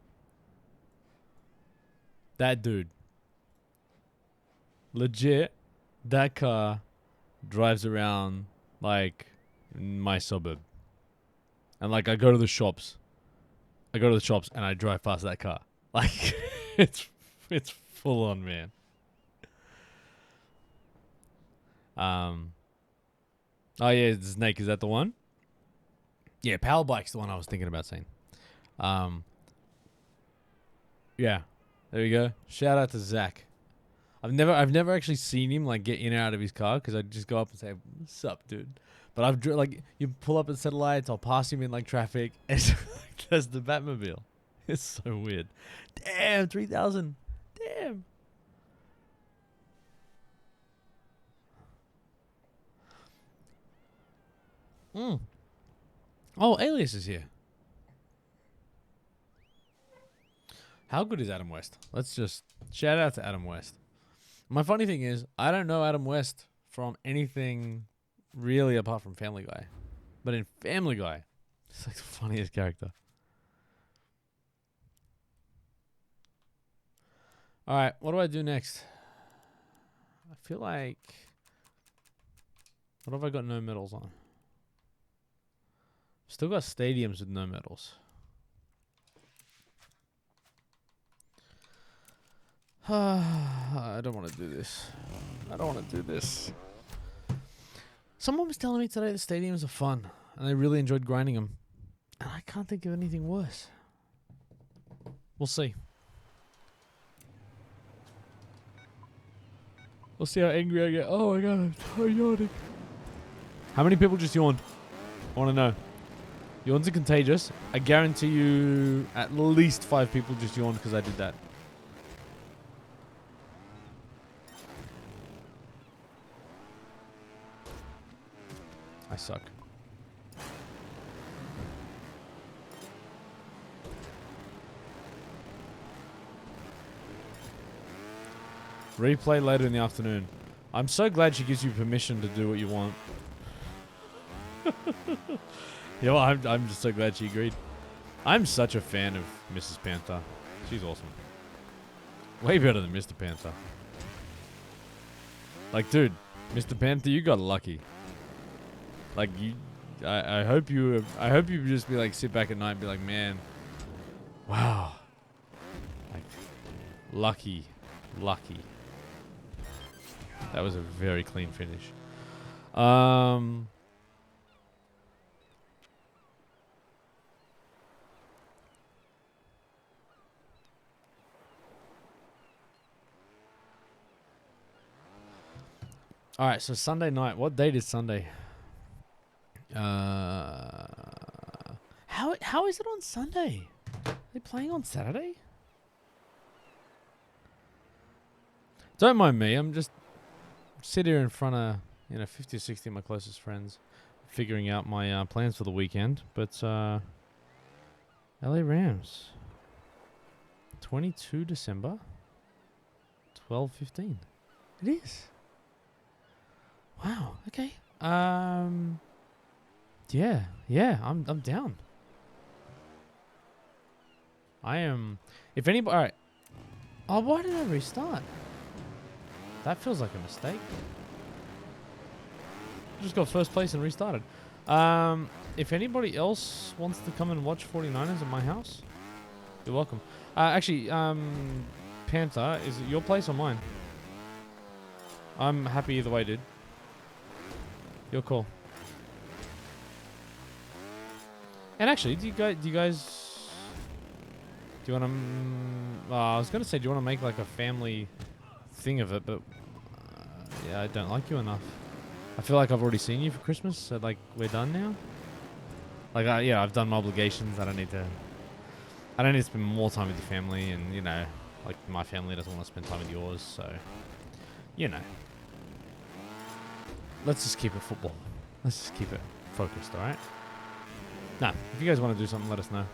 That dude. Legit, that car drives around in my suburb. And I go to the shops. And I drive past that car. It's full on, man. Oh yeah, Snake, is that the one? Yeah, Power Bike's the one I was thinking about saying. Yeah, there you go. Shout out to Zach. I've never actually seen him get in and out of his car because I just go up and say, "What's up, dude?" But I've you pull up at set lights, I'll pass him in traffic. And there's the Batmobile. It's so weird. Damn, 3,000. Damn. Oh, Alias is here. How good is Adam West? Let's just shout out to Adam West. My funny thing is, I don't know Adam West from anything really apart from Family Guy. But in Family Guy, it's the funniest character. Alright, what do I do next? I feel like... What have I got no medals on? Still got stadiums with no medals. I don't want to do this. Someone was telling me today the stadiums are fun, and they really enjoyed grinding them. And I can't think of anything worse. We'll see. We'll see how angry I get. Oh my god, I'm so yawning. How many people just yawned? I want to know. Yawns are contagious. I guarantee you at least 5 people just yawned because I did that. I suck. Replay later in the afternoon. I'm so glad she gives you permission to do what you want. Yeah, well, I'm just so glad she agreed. I'm such a fan of Mrs. Panther. She's awesome. Way better than Mr. Panther. Dude, Mr. Panther, you got lucky. I hope you just be sit back at night and be like, man, wow, lucky. That was a very clean finish. All right, so Sunday night. What date is Sunday? How is it on Sunday? Are they playing on Saturday? Don't mind me. I'm just sit here in front of 50 or 60 of my closest friends, figuring out my plans for the weekend. But LA Rams, 22 December, 12:15. It is. Wow. Okay. Yeah. I'm down. I am. If anybody. All right. Oh, why did I restart? That feels like a mistake. Just got first place and restarted. If anybody else wants to come and watch 49ers at my house, you're welcome. Actually, Panther, is it your place or mine? I'm happy either way, dude. You're cool. And actually, do you guys want to? I was gonna say, do you want to make like a family thing of it? But yeah, I don't like you enough. I feel like I've already seen you for Christmas, so like we're done now. Like I've done my obligations. I don't need to spend more time with your family, and like my family doesn't want to spend time with yours, so let's just keep it football. Let's just keep it focused, all right? Nah, if you guys want to do something, let us know.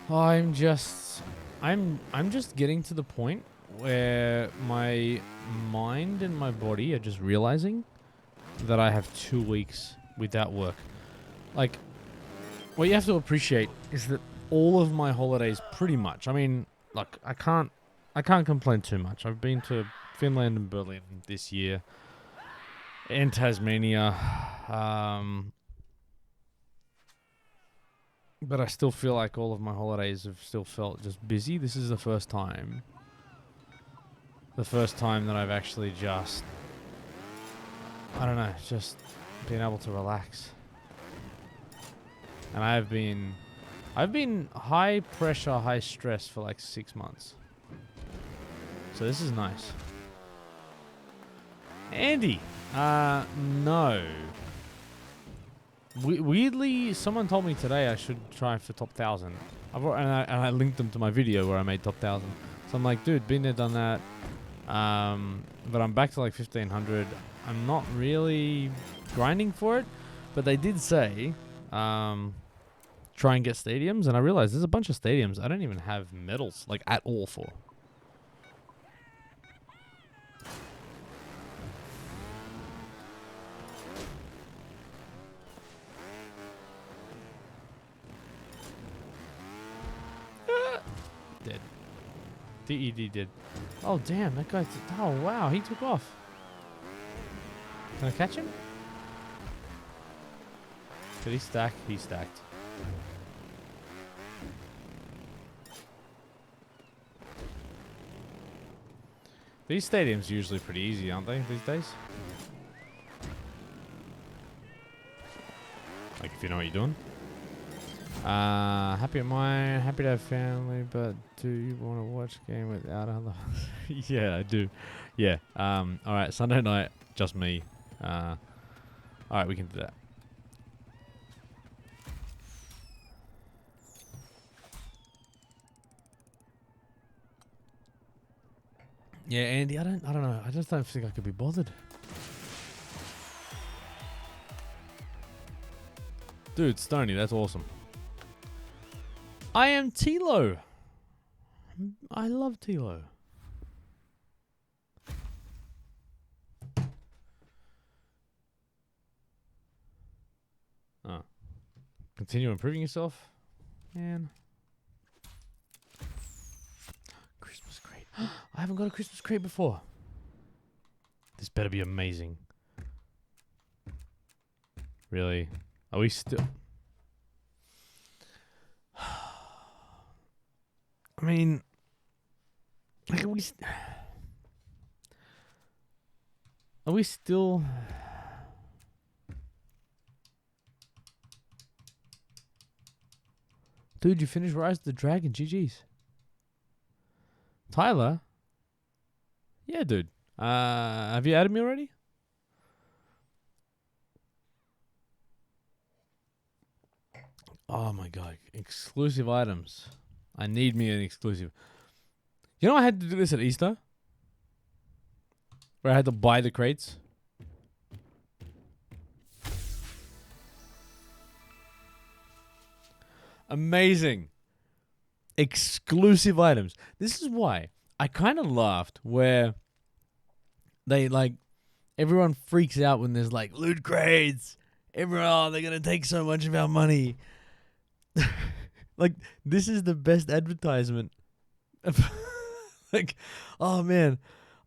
I'm just getting to the point where my mind and my body are just realizing that I have 2 weeks without work. Like, what you have to appreciate is that all of my holidays, pretty much. I mean, look, I can't complain too much. I've been to Finland and Berlin this year, and Tasmania, but I still feel like all of my holidays have still felt just busy. This is the first time that I've actually just, I don't know, just been able to relax. And I've been high pressure, high stress for like 6 months. So this is nice. Andy, no. Weirdly, someone told me today I should try for top 1,000. And I linked them to my video where I made top 1,000. So I'm like, dude, been there, done that. But I'm back to like 1,500. I'm not really grinding for it, but they did say, try and get stadiums, and I realized there's a bunch of stadiums I don't even have medals like at all for. Dead. DED did. Oh damn, that guy. Oh wow, he took off. Can I catch him? Did he stack? He stacked. These stadiums are usually pretty easy, aren't they, these days? Like, if you know what you're doing. Happy at mine, happy to have family, but do you want to watch a game without other? Yeah, I do. Yeah. Alright, Sunday night, just me. Alright, we can do that. Yeah, Andy, I don't know. I just don't think I could be bothered. Dude, Stoney, that's awesome. I am Tilo. I love Tilo. Oh. Continue improving yourself? Man. Christmas crate. I haven't got a Christmas crate before. This better be amazing. Really? Are we still... I mean... Like, are we still... Dude, you finished Rise of the Dragon. GG's. Tyler? Yeah, dude. Have you added me already? Oh my god. Exclusive items. I need me an exclusive. You know I had to do this at Easter? Where I had to buy the crates? Amazing. Exclusive items. This is why I kind of laughed where they like everyone freaks out when there's like loot crates. Everyone, oh, they're gonna take so much of our money. Like this is the best advertisement. Like, oh man,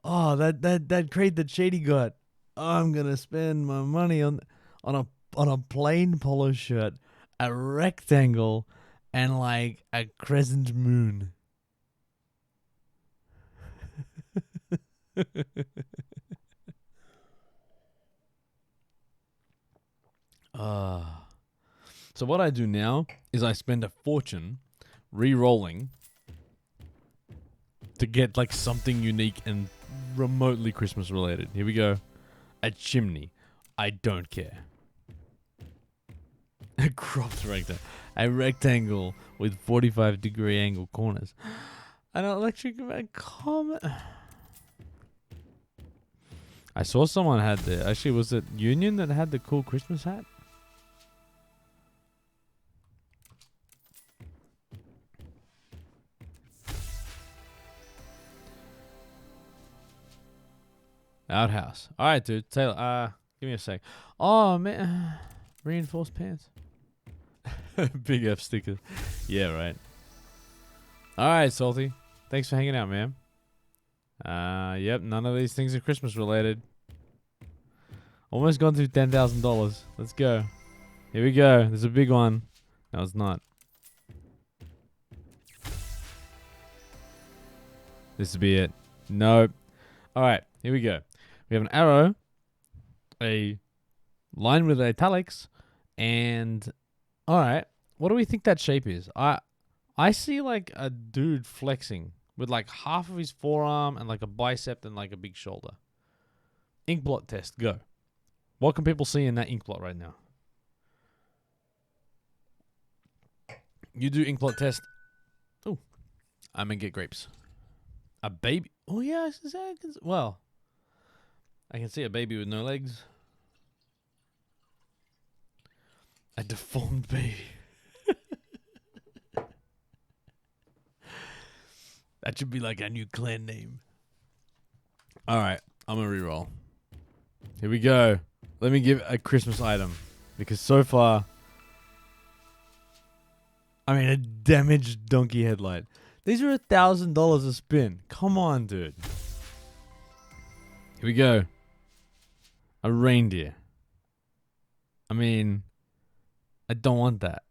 oh that crate that Shady got. I'm gonna spend my money on a on a plain polo shirt, a rectangle, and like a crescent moon. So what I do now is I spend a fortune re-rolling to get like something unique and remotely Christmas related. Here we go. A chimney. I don't care. A cropped rectangle. A rectangle with 45-degree angle corners. An electric comet. I saw someone had the. Actually, was it Union that had the cool Christmas hat? Outhouse. All right, dude. Taylor, give me a sec. Oh man, reinforced pants. Big F stickers. Yeah, right. All right, Salty. Thanks for hanging out, man. Yep. None of these things are Christmas related. Almost gone through $10,000. Let's go. Here we go. There's a big one. No, it's not. This will be it. Nope. All right. Here we go. We have an arrow, a line with italics, and all right. What do we think that shape is? I see like a dude flexing with like half of his forearm and like a bicep and like a big shoulder. Inkblot test. Go. What can people see in that inkblot right now? You do inkblot test. Oh, I'm gonna get grapes. A baby. Oh yeah, well, I can see a baby with no legs. A deformed baby. That should be like our new clan name. All right, I'm gonna reroll. Here we go. Let me give a Christmas item because so far, I mean, a damaged donkey headlight. These are $1,000 a spin. Come on, dude. Here we go. A reindeer. I mean, I don't want that.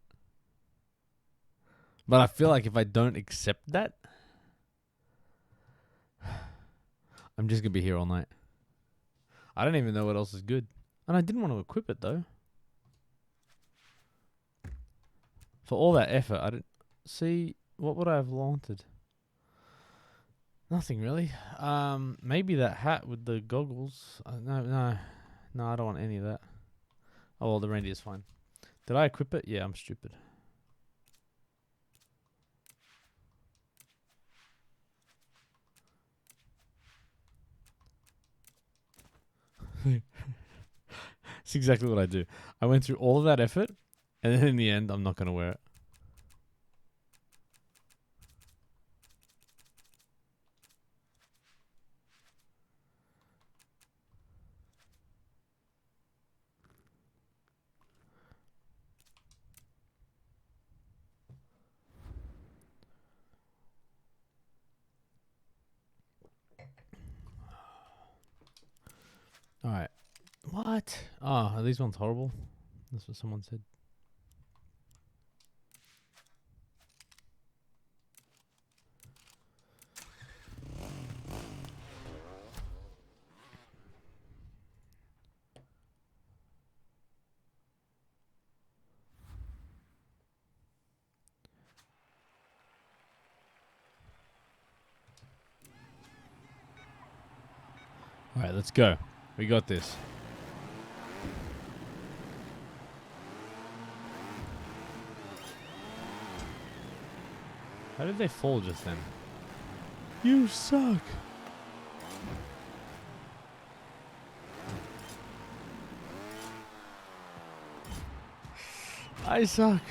But I feel like if I don't accept that, I'm just going to be here all night. I don't even know what else is good. And I didn't want to equip it, though. For all that effort, I didn't... See, what would I have wanted? Nothing, really. Maybe that hat with the goggles. No, I don't want any of that. Oh, well, the reindeer's fine. Did I equip it? Yeah, I'm stupid. That's exactly what I do. I went through all of that effort, and then in the end, I'm not going to wear it. All right. What? Oh, are these ones horrible? That's what someone said. right, let's go. We got this. How did they fall just then? You suck. I suck.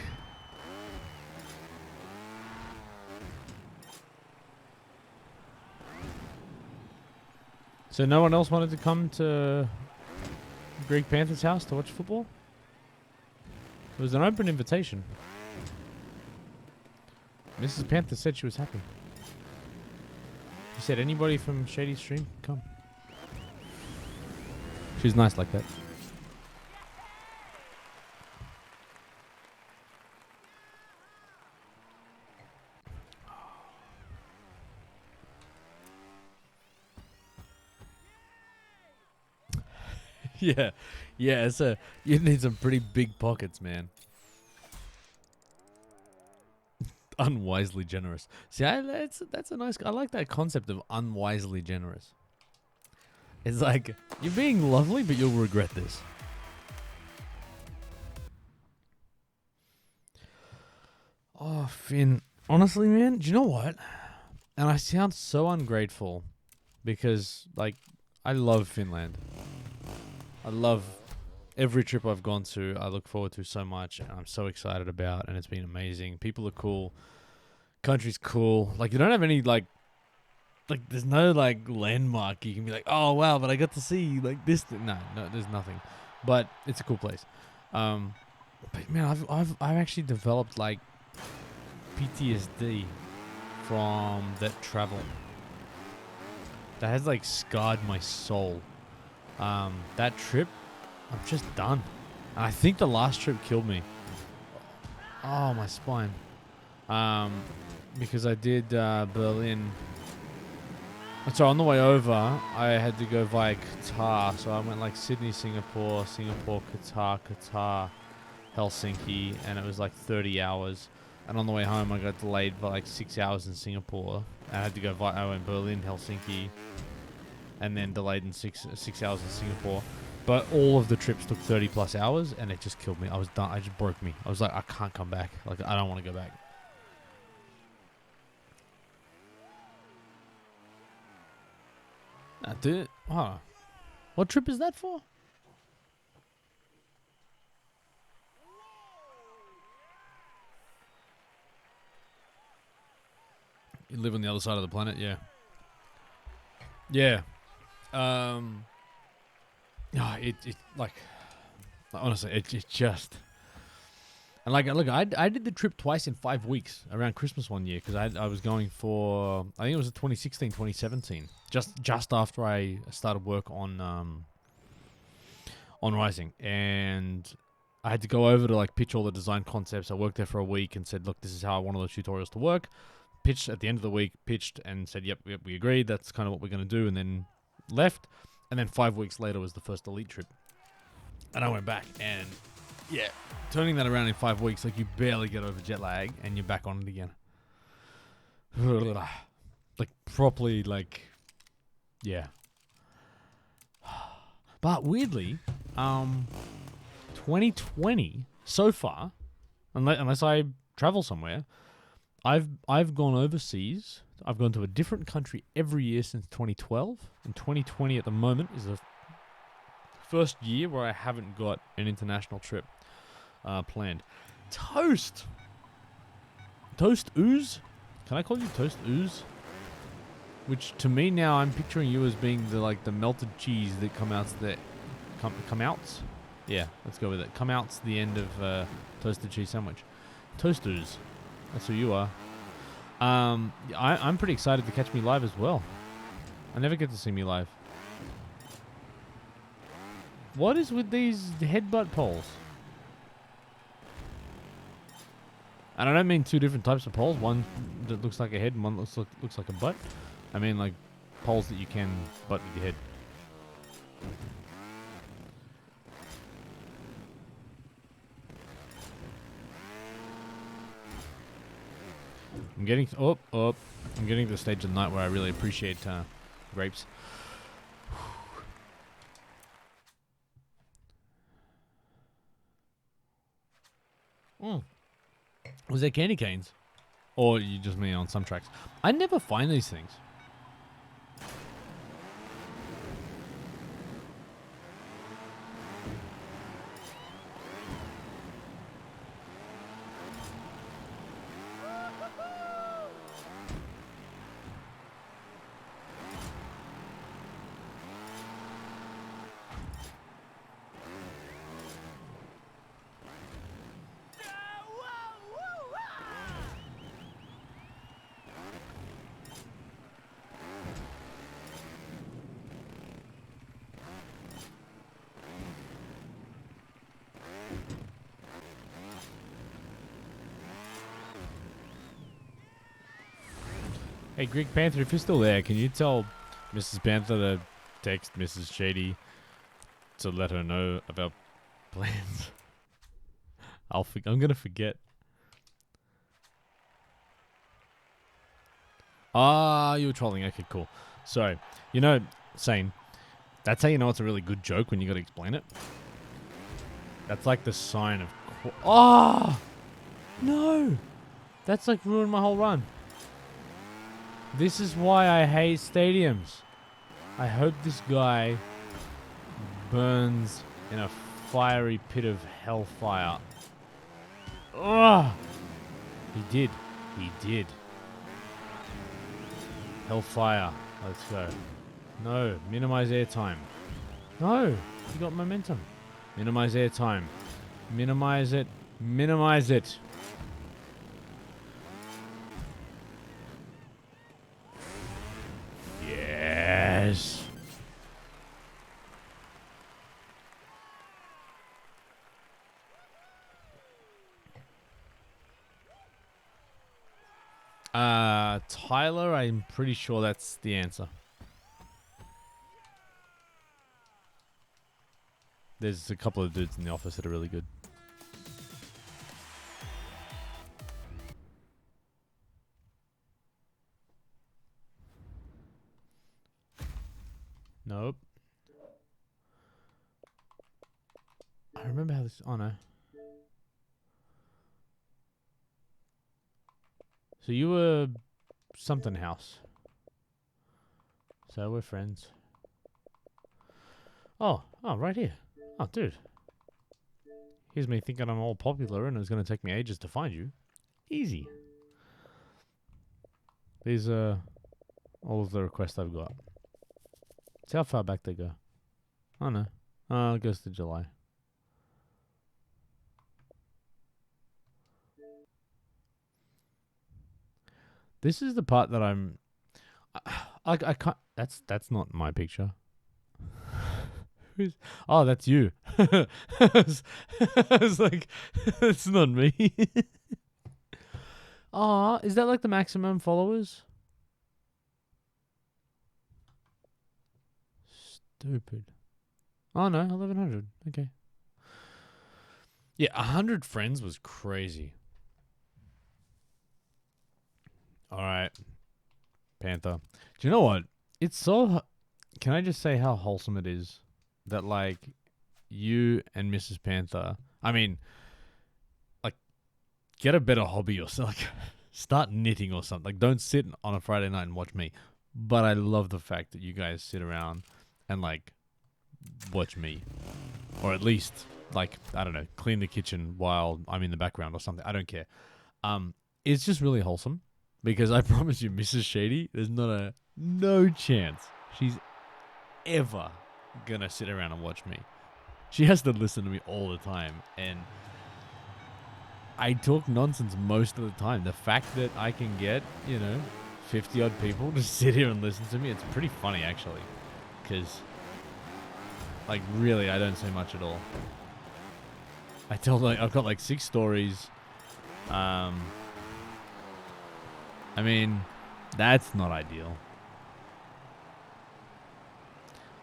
So no one else wanted to come to Greg Panther's house to watch football? It was an open invitation. Mrs. Panther said she was happy. She said anybody from Shady Stream, come. She's nice like that. Yeah, yeah. You need some pretty big pockets, man. Unwisely generous. See, that's a nice. I like that concept of unwisely generous. It's like you're being lovely, but you'll regret this. Oh, Finn. Honestly, man, do you know what? And I sound so ungrateful because, like, I love Finland. I love every trip I've gone to. I look forward to so much, and I'm so excited about, and it's been amazing. People are cool. Country's cool. Like, you don't have any, like, there's no, like, landmark. You can be like, oh, wow, but I got to see, like, this. No, there's nothing. But it's a cool place. But, man, I've actually developed, like, PTSD from that travel. That has, like, scarred my soul. That trip, I'm just done. And I think the last trip killed me. Oh, my spine. Because I did Berlin. So on the way over, I had to go via Qatar. So I went like Sydney, Singapore, Qatar, Helsinki, and it was like 30 hours. And on the way home, I got delayed by like 6 hours in Singapore. I had to go I went Berlin, Helsinki, and then delayed in six hours in Singapore. But all of the trips took 30 plus hours, and it just killed me. I was done. It just broke me. I was like, I can't come back. Like, I don't want to go back. Dude, huh? What trip is that for? You live on the other side of the planet, yeah. Yeah. No, it like honestly, it just. And like, look, I did the trip twice in 5 weeks around Christmas one year because I was going for, I think it was 2016, 2017, just after I started work on Rising, and I had to go over to like pitch all the design concepts. I worked there for a week and said, look, this is how I want all the tutorials to work. Pitched at the end of the week, pitched and said, yep, we agreed. That's kind of what we're going to do, and then left. And then 5 weeks later was the first elite trip, and I went back and. Yeah, turning that around in 5 weeks, like you barely get over jet lag and you're back on it again. Like properly, like, yeah. But weirdly, 2020 so far, unless I travel somewhere, I've gone overseas. I've gone to a different country every year since 2012, and 2020 at the moment is the first year where I haven't got an international trip planned. Toast Ooze? Can I call you Toast Ooze? Which to me now, I'm picturing you as being the melted cheese that come outs. Yeah, let's go with it. Come out's the end of toasted cheese sandwich. Toast Ooze. That's who you are. I'm pretty excited to catch me live as well. I never get to see me live. What is with these headbutt poles? And I don't mean two different types of poles. One that looks like a head and one looks like a butt. I mean like poles that you can butt with your head. I'm getting I'm getting to the stage of the night where I really appreciate grapes. Mm. Was there candy canes? Or you just mean on some tracks? I never find these things. Hey, Greek Panther, if you're still there, can you tell Mrs. Panther to text Mrs. Shady to let her know about plans? I'm gonna forget. Ah, you were trolling. Okay, cool. So, you know, Sane, that's how you know it's a really good joke when you gotta explain it. That's like the sign of... Oh! No! That's like ruined my whole run. This is why I hate stadiums. I hope this guy burns in a fiery pit of hellfire. Ugh! He did. He did. Hellfire. Let's go. No. Minimize airtime. No. You got momentum. Minimize airtime. Minimize it. Minimize it. Yes. Tyler, I'm pretty sure that's the answer. There's a couple of dudes in the office that are really good. Nope. I remember how this... Oh, no. So you were something house. So we're friends. Oh, right here. Oh, dude. Here's me thinking I'm all popular and it's going to take me ages to find you. Easy. These are all of the requests I've got. See how far back they go. Oh, no. Oh, it goes to July. This is the part that I'm... I can't... That's not my picture. Oh, that's you. I was like, it's not me. Oh, is that like the maximum followers? Stupid. Oh, no, 1,100. Okay. Yeah, 100 friends was crazy. All right. Panther. Do you know what? It's so... Can I just say how wholesome it is that, like, you and Mrs. Panther... I mean, like, get a better hobby or something. Like, start knitting or something. Like, don't sit on a Friday night and watch me. But I love the fact that you guys sit around and, like, watch me. Or at least, like, I don't know, clean the kitchen while I'm in the background or something. I don't care. It's just really wholesome. Because I promise you, Mrs. Shady, there's no chance she's ever gonna sit around and watch me. She has to listen to me all the time. And I talk nonsense most of the time. The fact that I can get, 50 odd people to sit here and listen to me, it's pretty funny actually. Because, like, really, I don't say much at all. I've got like 6 stories. I mean, that's not ideal.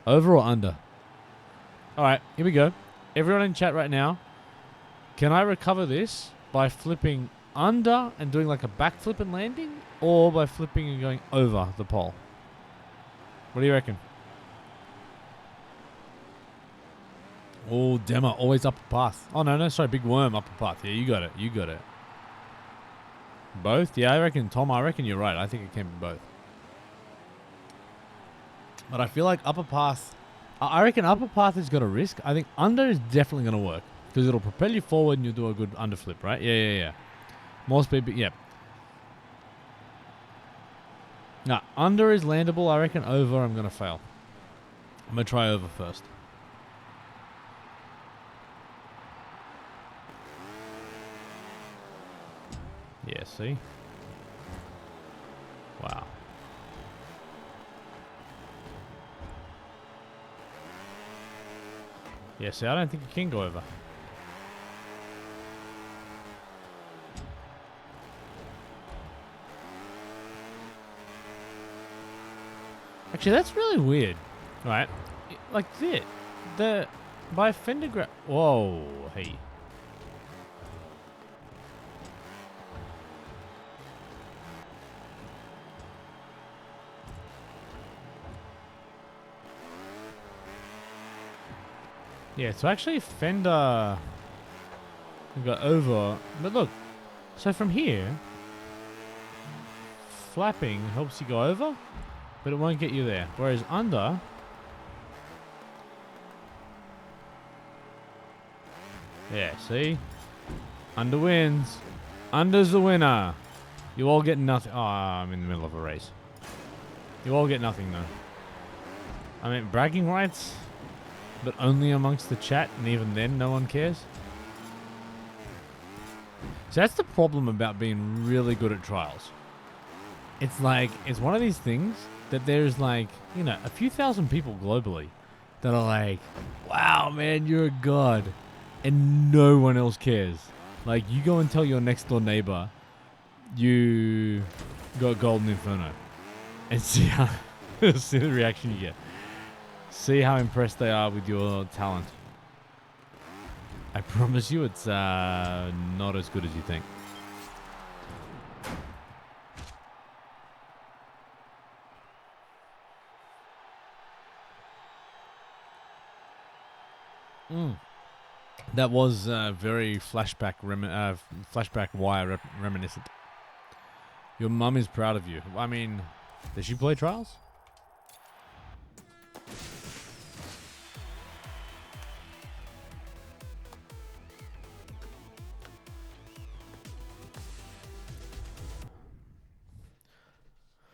Over or under? Alright, here we go. Everyone in chat right now, can I recover this by flipping under and doing like a backflip and landing? Or by flipping and going over the pole? What do you reckon? Oh, Dema, always upper path. Oh, no, sorry, big worm, upper path. Yeah, you got it. Both? Yeah, I reckon, Tom, I reckon you're right. I think it can be both. But I feel like upper path, I reckon upper path is got a risk. I think under is definitely going to work because it'll propel you forward and you'll do a good underflip, right? Yeah. More speed, but yeah. Now, under is landable. I reckon over I'm going to fail. I'm going to try over first. Yeah, see? Wow. Yeah, see, I don't think you can go over. Actually, that's really weird. Right? Like this. By fender grab. Whoa, hey. Yeah, so actually fender got over. But look, so from here, flapping helps you go over, but it won't get you there. Whereas under, yeah, see? Under wins. Under's the winner. You all get nothing. Oh, I'm in the middle of a race. You all get nothing, though. I mean, bragging rights, but only amongst the chat, and even then, no one cares. So that's the problem about being really good at trials. It's like, it's one of these things that there's like, you know, a few thousand people globally that are like, wow, man, you're a god. And no one else cares. Like, you go and tell your next door neighbor you got Golden Inferno. And see the reaction you get. See how impressed they are with your talent. I promise you it's not as good as you think. That was very flashback wire reminiscent. Your mum is proud of you. I mean, does she play trials?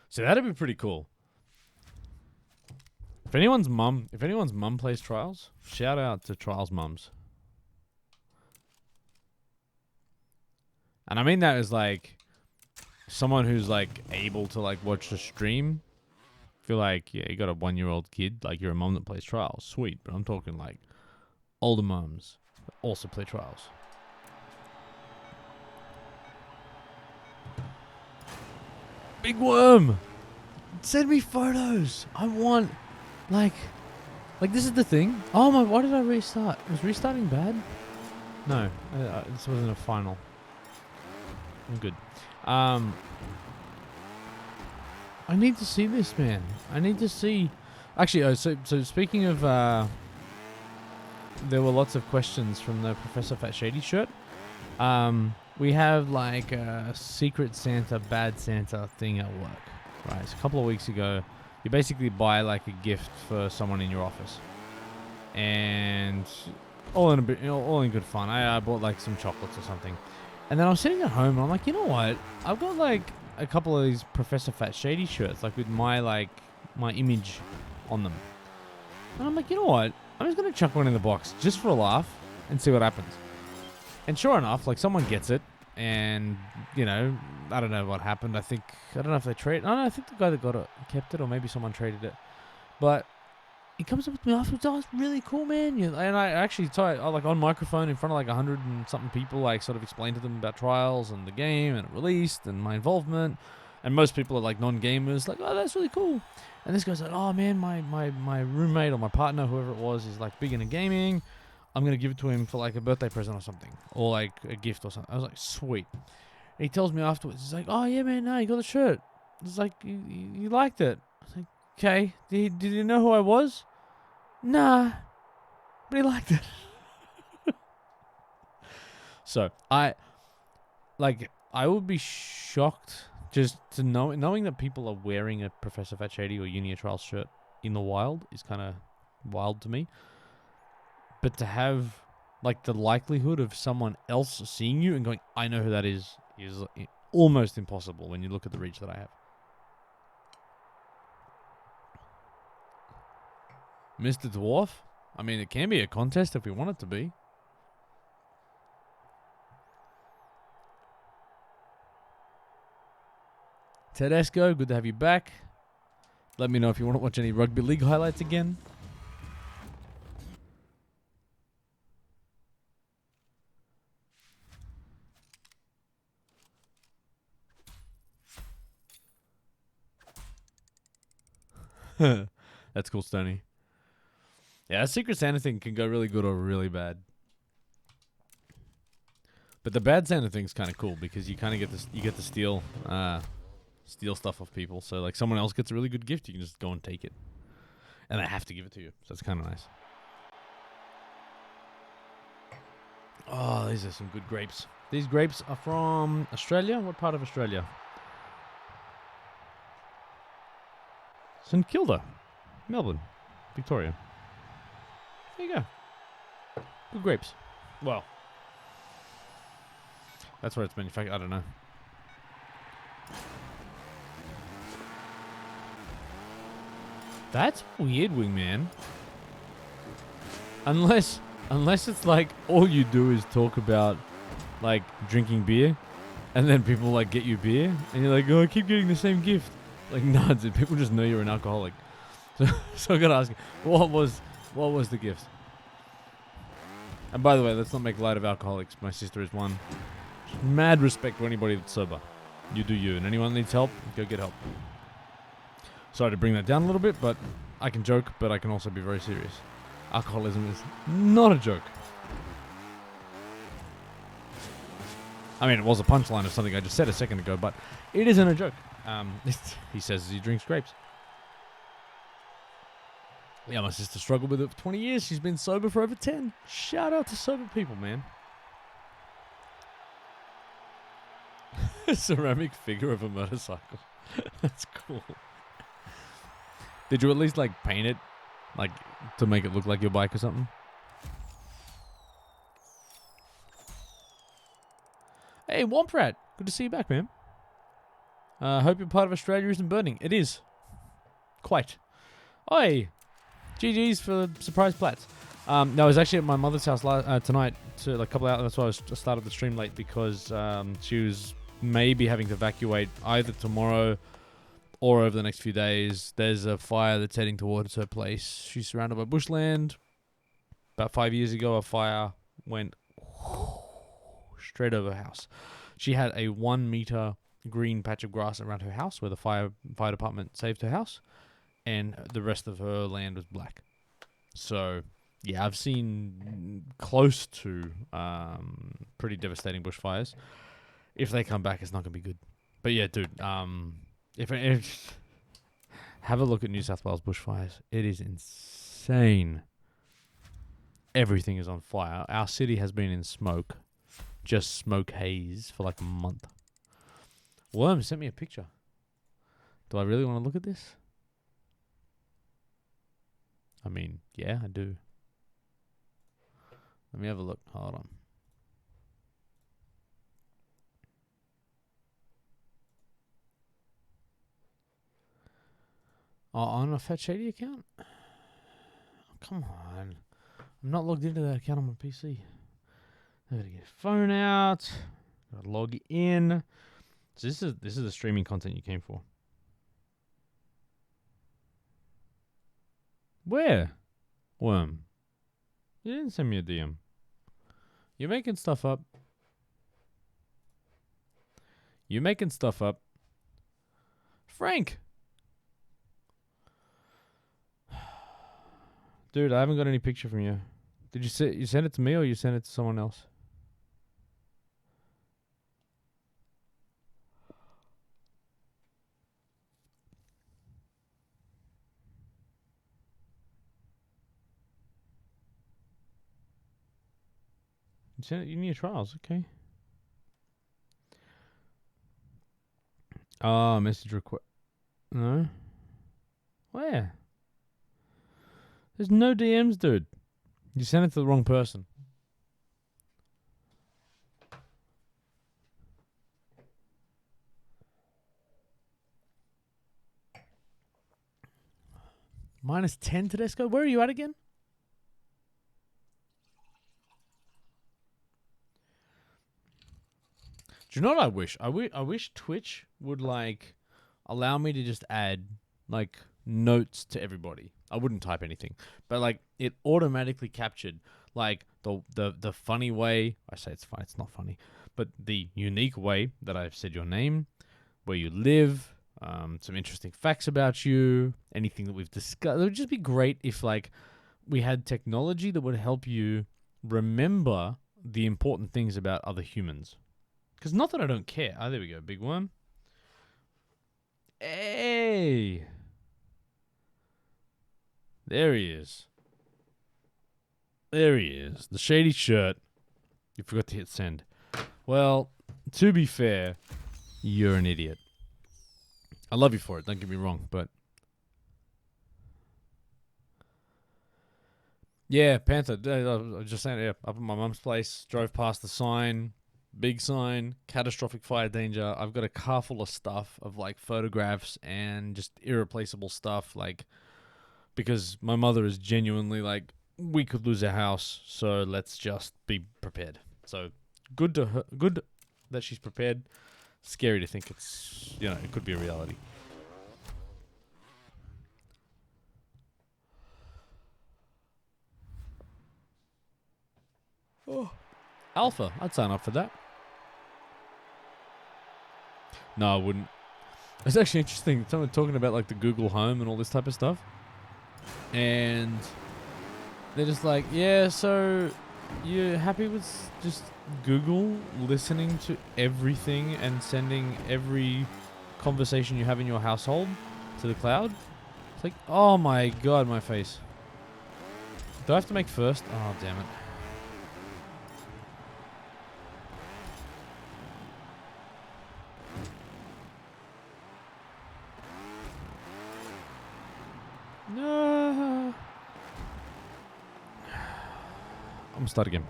So that'd be pretty cool. If anyone's mum plays trials, shout out to trials mums. And I mean that as like someone who's like able to like watch the stream. Feel like, yeah, you got a 1-year-old kid, like you're a mum that plays trials, sweet. But I'm talking like older mums that also play trials. Big worm! Send me photos! I want, like this is the thing. Oh my, why did I restart? Was restarting bad? No, this wasn't a final. I'm good. I need to see this, man. I need to see. Actually, so speaking of, there were lots of questions from the Professor Fat Shady shirt. We have like a Secret Santa, Bad Santa thing at work. Right, so a couple of weeks ago, you basically buy like a gift for someone in your office, and all in good fun. I bought like some chocolates or something, and then I was sitting at home and I'm like, you know what? I've got like a couple of these Professor Fat Shady shirts, like with my image on them, and I'm like, you know what? I'm just gonna chuck one in the box just for a laugh and see what happens. And sure enough, like someone gets it, and you know, I don't know what happened. I don't know if they traded. I think the guy that got it kept it, or maybe someone traded it. But he comes up with me afterwards. Oh, it's really cool, man. And I actually like on microphone in front of like 100 and something people, like sort of explained to them about trials and the game and it released and my involvement. And most people are like non-gamers, like, oh, that's really cool. And this guy's like, oh man, my roommate or my partner, whoever it was, is like big into gaming. I'm going to give it to him for like a birthday present or something, or like a gift or something. I was like, sweet. And he tells me afterwards, he's like, oh yeah, man, no, you got the shirt. It's like, you liked it. I was like, okay. Did you know who I was? Nah. But he liked it. So I would be shocked just to knowing that people are wearing a Professor Fat Shady or Uni Trials shirt in the wild is kind of wild to me. But to have like the likelihood of someone else seeing you and going, I know who that is almost impossible when you look at the reach that I have. Mr. Dwarf? I mean, it can be a contest if we want it to be. Tedesco, good to have you back. Let me know if you want to watch any rugby league highlights again. That's cool, Stoney. Yeah, a Secret Santa thing can go really good or really bad. But the bad Santa thing's kind of cool because you kind of get this, you get to steal stuff off people. So like someone else gets a really good gift, you can just go and take it, and they have to give it to you. So it's kind of nice. Oh, these are some good grapes. These grapes are from Australia. What part of Australia? St Kilda, Melbourne, Victoria. There you go. Good grapes. Well, that's where it's manufactured. I don't know. That's weird, Wingman. Unless it's like all you do is talk about like drinking beer, and then people like get you beer, and you're like, oh, I keep getting the same gift. Like, no, people just know you're an alcoholic. So I gotta ask you, what was the gift? And by the way, let's not make light of alcoholics. My sister is one. Mad respect to anybody that's sober. You do you, and anyone that needs help, go get help. Sorry to bring that down a little bit, but I can joke, but I can also be very serious. Alcoholism is not a joke. I mean, it was a punchline of something I just said a second ago, but it isn't a joke. He says he drinks grapes. Yeah, my sister struggled with it for 20 years. She's been sober for over 10. Shout out to sober people, man. A ceramic figure of a motorcycle. That's cool. Did you at least, like, paint it? Like, to make it look like your bike or something? Hey, Womprat. Good to see you back, man. Hope your part of Australia isn't burning. It is. Quite. Oi. GG's for the surprise plats. No, I was actually at my mother's house tonight to like a couple of hours. That's why I started the stream late because she was maybe having to evacuate either tomorrow or over the next few days. There's a fire that's heading towards her place. She's surrounded by bushland. About 5 years ago, a fire went straight over her house. She had a 1 meter green patch of grass around her house where the fire department saved her house, and the rest of her land was black. So, yeah, I've seen close to pretty devastating bushfires. If they come back, it's not going to be good. But yeah, dude, if have a look at New South Wales bushfires. It is insane. Everything is on fire. Our city has been in smoke, just smoke haze, for like a month. Worm sent me a picture. Do I really want to look at this? I mean, yeah, I do. Let me have a look. Hold on. Oh, on a Fat Shady account? Oh, come on. I'm not logged into that account on my PC. I gotta get a phone out. Gotta log in. So this is the streaming content you came for. Where? Worm. You didn't send me a DM. You're making stuff up. You're making stuff up. Frank! Dude, I haven't got any picture from you. Did you send it to me or you sent it to someone else? You need trials, okay. Oh, message request. No. Where? There's no DMs, dude. You sent it to the wrong person. -10 Tedesco? Where are you at again? Do you know what I wish? I wish Twitch would, like, allow me to just add, like, notes to everybody. I wouldn't type anything. But, like, it automatically captured, like, the funny way. I say it's fine. It's not funny. But the unique way that I've said your name, where you live, some interesting facts about you, anything that we've discussed. It would just be great if, like, we had technology that would help you remember the important things about other humans. Because not that I don't care. Oh, there we go. Big worm. Hey! There he is. There he is. The shady shirt. You forgot to hit send. Well, to be fair, you're an idiot. I love you for it. Don't get me wrong, but... Yeah, Panther. I was just saying, yeah, up at my mum's place, drove past the sign, big sign, catastrophic fire danger. I've got a car full of stuff, of, like, photographs and just irreplaceable stuff, like, because my mother is genuinely like, we could lose our house, so let's just be prepared. So good to her, good that she's prepared. Scary to think it's, it could be a reality. Oh, Alpha, I'd sign up for that. No, I wouldn't. It's actually interesting. Someone talking about, like, the Google Home and all this type of stuff, and they're just like, yeah, so you're happy with just Google listening to everything and sending every conversation you have in your household to the cloud? It's like, oh my god, my face. Do I have to make first? Oh, damn it. No. I'm gonna start again.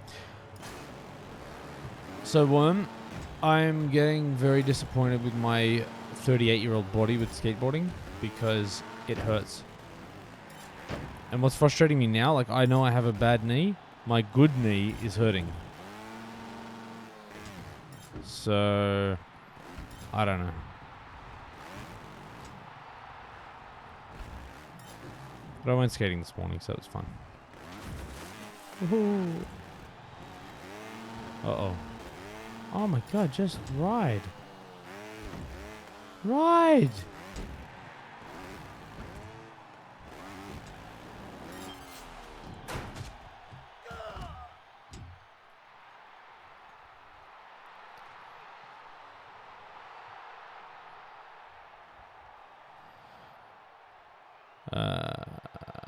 So, one, I'm getting very disappointed with my 38-year-old body with skateboarding because it hurts. And what's frustrating me now, like, I know I have a bad knee. My good knee is hurting. So, I don't know. But I went skating this morning, so it was fun. Woohoo! Uh-oh. Oh my god, just ride. Ride!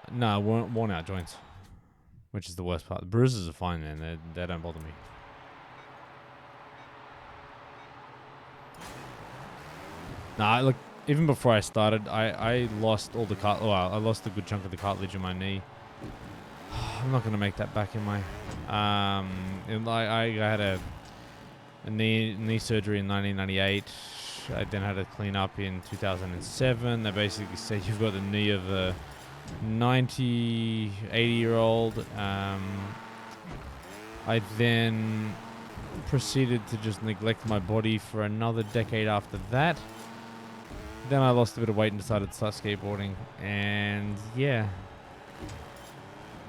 No, worn out joints. Which is the worst part. The bruises are fine, man. They don't bother me. Nah, look, even before I started, I lost all the I lost a good chunk of the cartilage in my knee. I'm not gonna make that back in my. I had a knee surgery in 1998. I then had to clean up in 2007. They basically said you've got the knee of a 80-year-old. I then proceeded to just neglect my body for another decade after that. Then I lost a bit of weight and decided to start skateboarding. And yeah,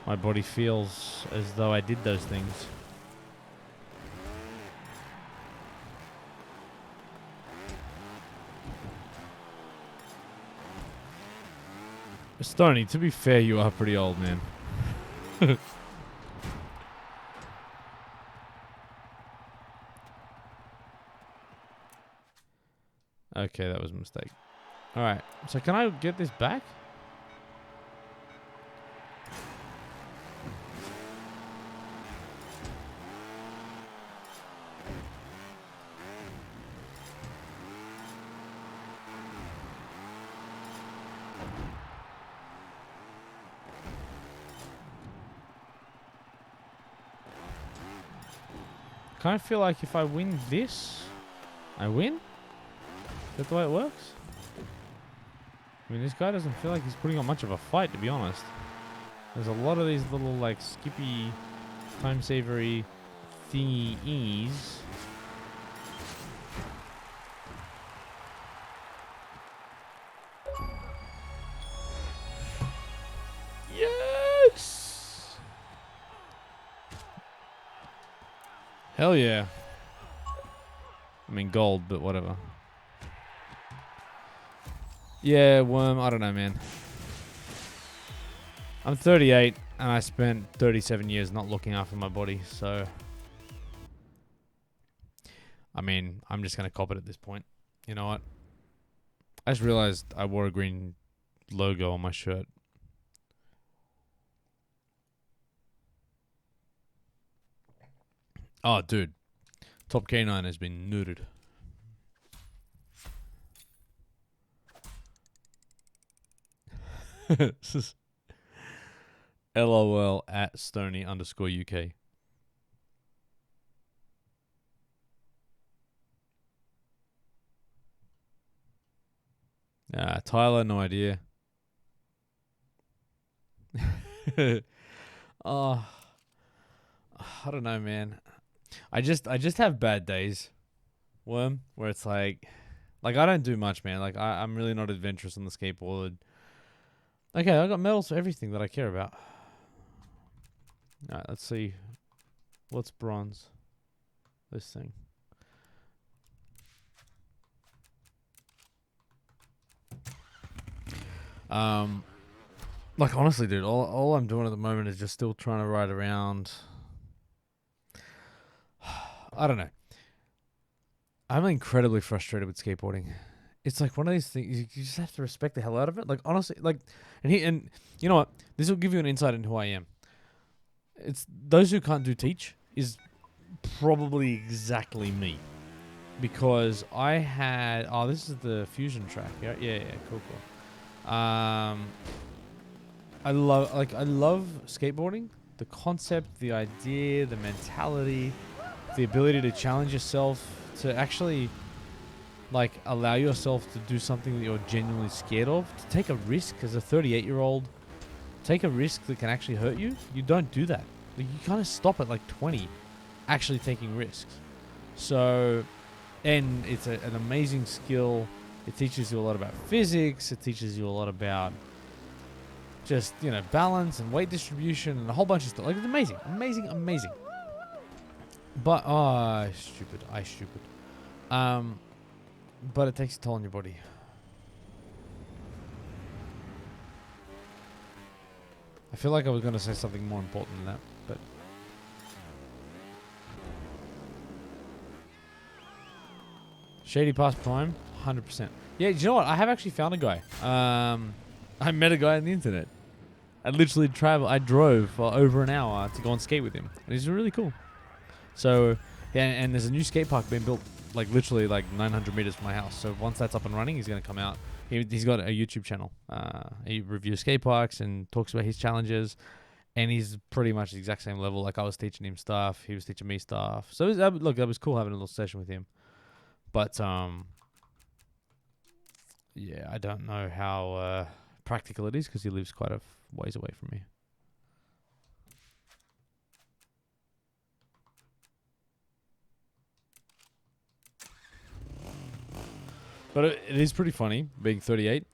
my body feels as though I did those things. Stoney, to be fair, you are pretty old, man. Okay, that was a mistake. Alright, so can I get this back? kind of feel like if I win this, I win? Is that the way it works? I mean, this guy doesn't feel like he's putting on much of a fight, to be honest. There's a lot of these little, like, skippy, time-savery thingy-ees. Yes! Hell yeah. I mean, gold, but whatever. Yeah, worm, I don't know, man. I'm 38, and I spent 37 years not looking after my body, so... I mean, I'm just going to cop it at this point. You know what? I just realized I wore a green logo on my shirt. Oh, dude. Top K9 has been neutered. This is LOL at Stoney_UK. Tyler, no idea. Oh, I don't know, man. I just have bad days, Worm, where it's like I don't do much, man. Like I'm really not adventurous on the skateboard. Okay, I got medals for everything that I care about. Alright, let's see. What's bronze? This thing. Like honestly, dude, all I'm doing at the moment is just still trying to ride around. I don't know. I'm incredibly frustrated with skateboarding. It's like one of these things you just have to respect the hell out of it. Like honestly, like, and you know what? This will give you an insight into who I am. It's those who can't do teach is probably exactly me, because I had this is the fusion track. Yeah, cool. I love skateboarding, the concept, the idea, the mentality, the ability to challenge yourself, to actually like allow yourself to do something that you're genuinely scared of, to take a risk as a 38-year-old, take a risk that can actually hurt you. You don't do that. Like, you kind of stop at like 20 actually taking risks. So, and it's an amazing skill. It teaches you a lot about physics. It teaches you a lot about just, you know, balance and weight distribution and a whole bunch of stuff. Like, it's amazing. But, I stupid. But it takes a toll on your body. I feel like I was going to say something more important than that, but... Shady past prime, 100%. Yeah, do you know what? I have actually found a guy. I met a guy on the internet. I literally I drove for over an hour to go and skate with him. And he's really cool. So, yeah, and there's a new skate park being built, like literally like 900 meters from my house. So once that's up and running, he's going to come out. He's got a YouTube channel. He reviews skate parks and talks about his challenges. And he's pretty much the exact same level. Like, I was teaching him stuff. He was teaching me stuff. So, look, that was cool having a little session with him. But, yeah, I don't know how practical it is because he lives quite a ways away from me. But it is pretty funny being 38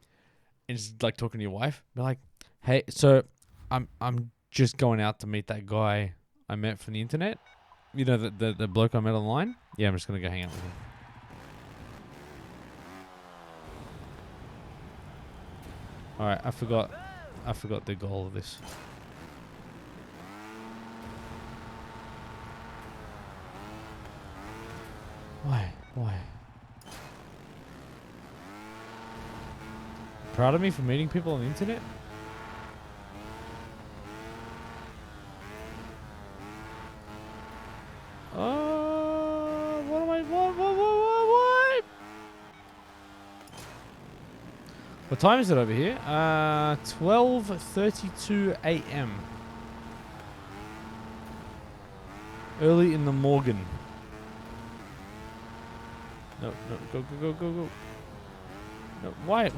and just like talking to your wife. Be like, hey, so I'm just going out to meet that guy I met from the internet. You know, the bloke I met online? Yeah, I'm just going to go hang out with him. Alright, I forgot the goal of this. Why? Proud of me for meeting people on the internet? What time is it over here? 12:32 a.m. Early in the morning. No, no, go, go, go, go, go. No, why?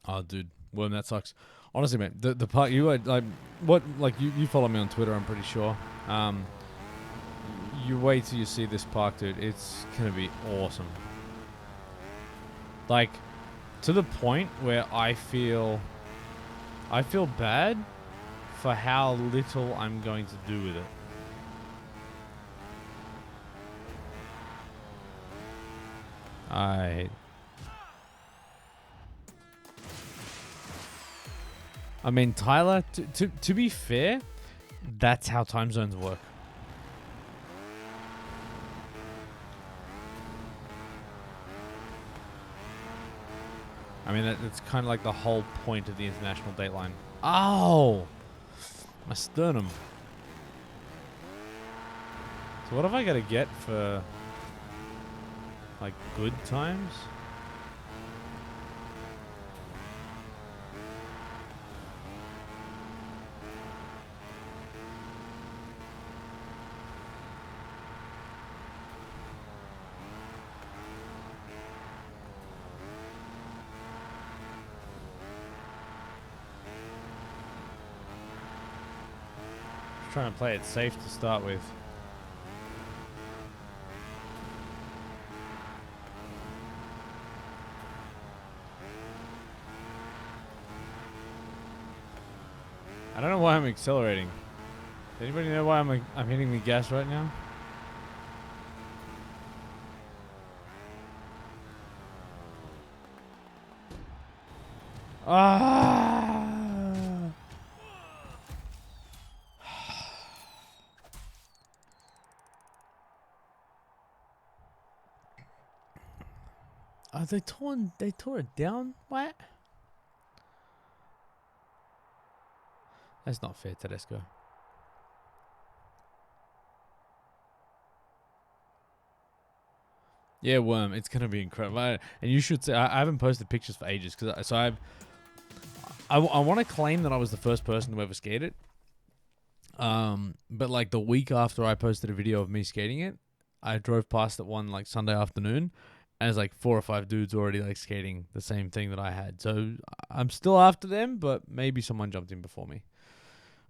Oh, dude, Worm, that sucks. Honestly, man, the part you like, you follow me on Twitter, I'm pretty sure. You wait till you see this park, dude. It's gonna be awesome. Like, to the point where I feel bad for how little I'm going to do with it. I mean, Tyler, to be fair, that's how time zones work. I mean, that's kind of like the whole point of the international dateline. Oh! My sternum. So what have I got to get for, like, good times? Trying to play it safe to start with. I don't know why I'm accelerating. Does anybody know why I'm hitting the gas right now? Ah! Are they torn? They tore it down? What? That's not fair, Tedesco. Yeah, Worm, it's gonna be incredible. And you should say I haven't posted pictures for ages because I want to claim that I was the first person to ever skate it. But like the week after I posted a video of me skating it, I drove past it one like Sunday afternoon, and there's like 4 or 5 dudes already like skating the same thing that I had. So I'm still after them, but maybe someone jumped in before me.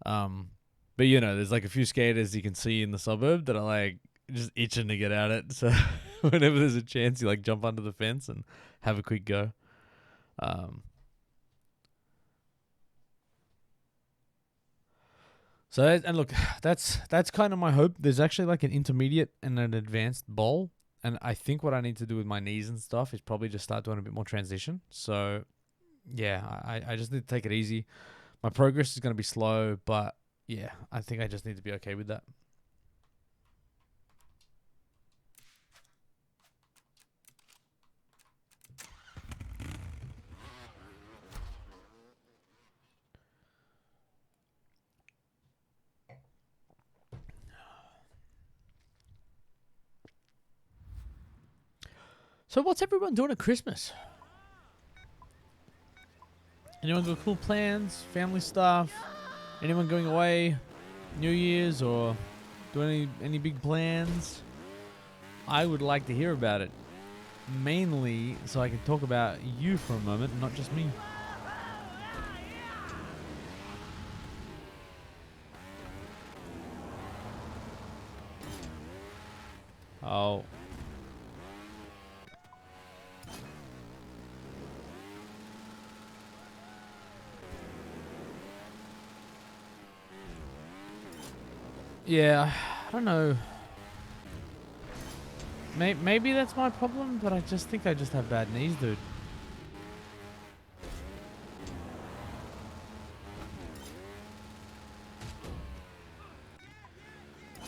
But you know, there's like a few skaters you can see in the suburb that are like just itching to get at it. So whenever there's a chance, you like jump under the fence and have a quick go. So and look, that's kind of my hope. There's actually like an intermediate and an advanced bowl, and I think what I need to do with my knees and stuff is probably just start doing a bit more transition. So yeah, I just need to take it easy. My progress is going to be slow, but yeah, I think I just need to be okay with that. So what's everyone doing at Christmas? Anyone got cool plans, family stuff? Anyone going away, New Year's, or doing any big plans? I would like to hear about it. Mainly so I can talk about you for a moment, not just me. Oh. Yeah, I don't know. Maybe that's my problem, but I just think I just have bad knees, dude.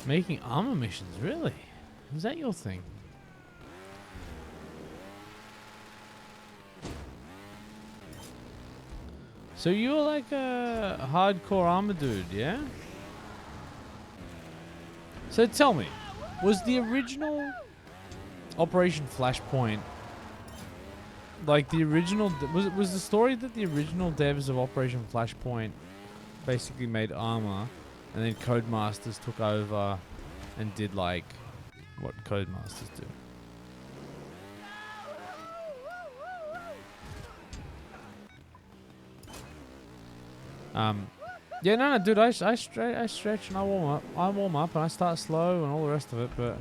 Making armor missions, really? Is that your thing? So you're like a hardcore armor dude, yeah? So tell me, Was the original Operation Flashpoint, like the original, was the story that the original devs of Operation Flashpoint basically made armor, and then Codemasters took over and did like what Codemasters do? Yeah, no, dude, I stretch and I warm up and I start slow and all the rest of it, but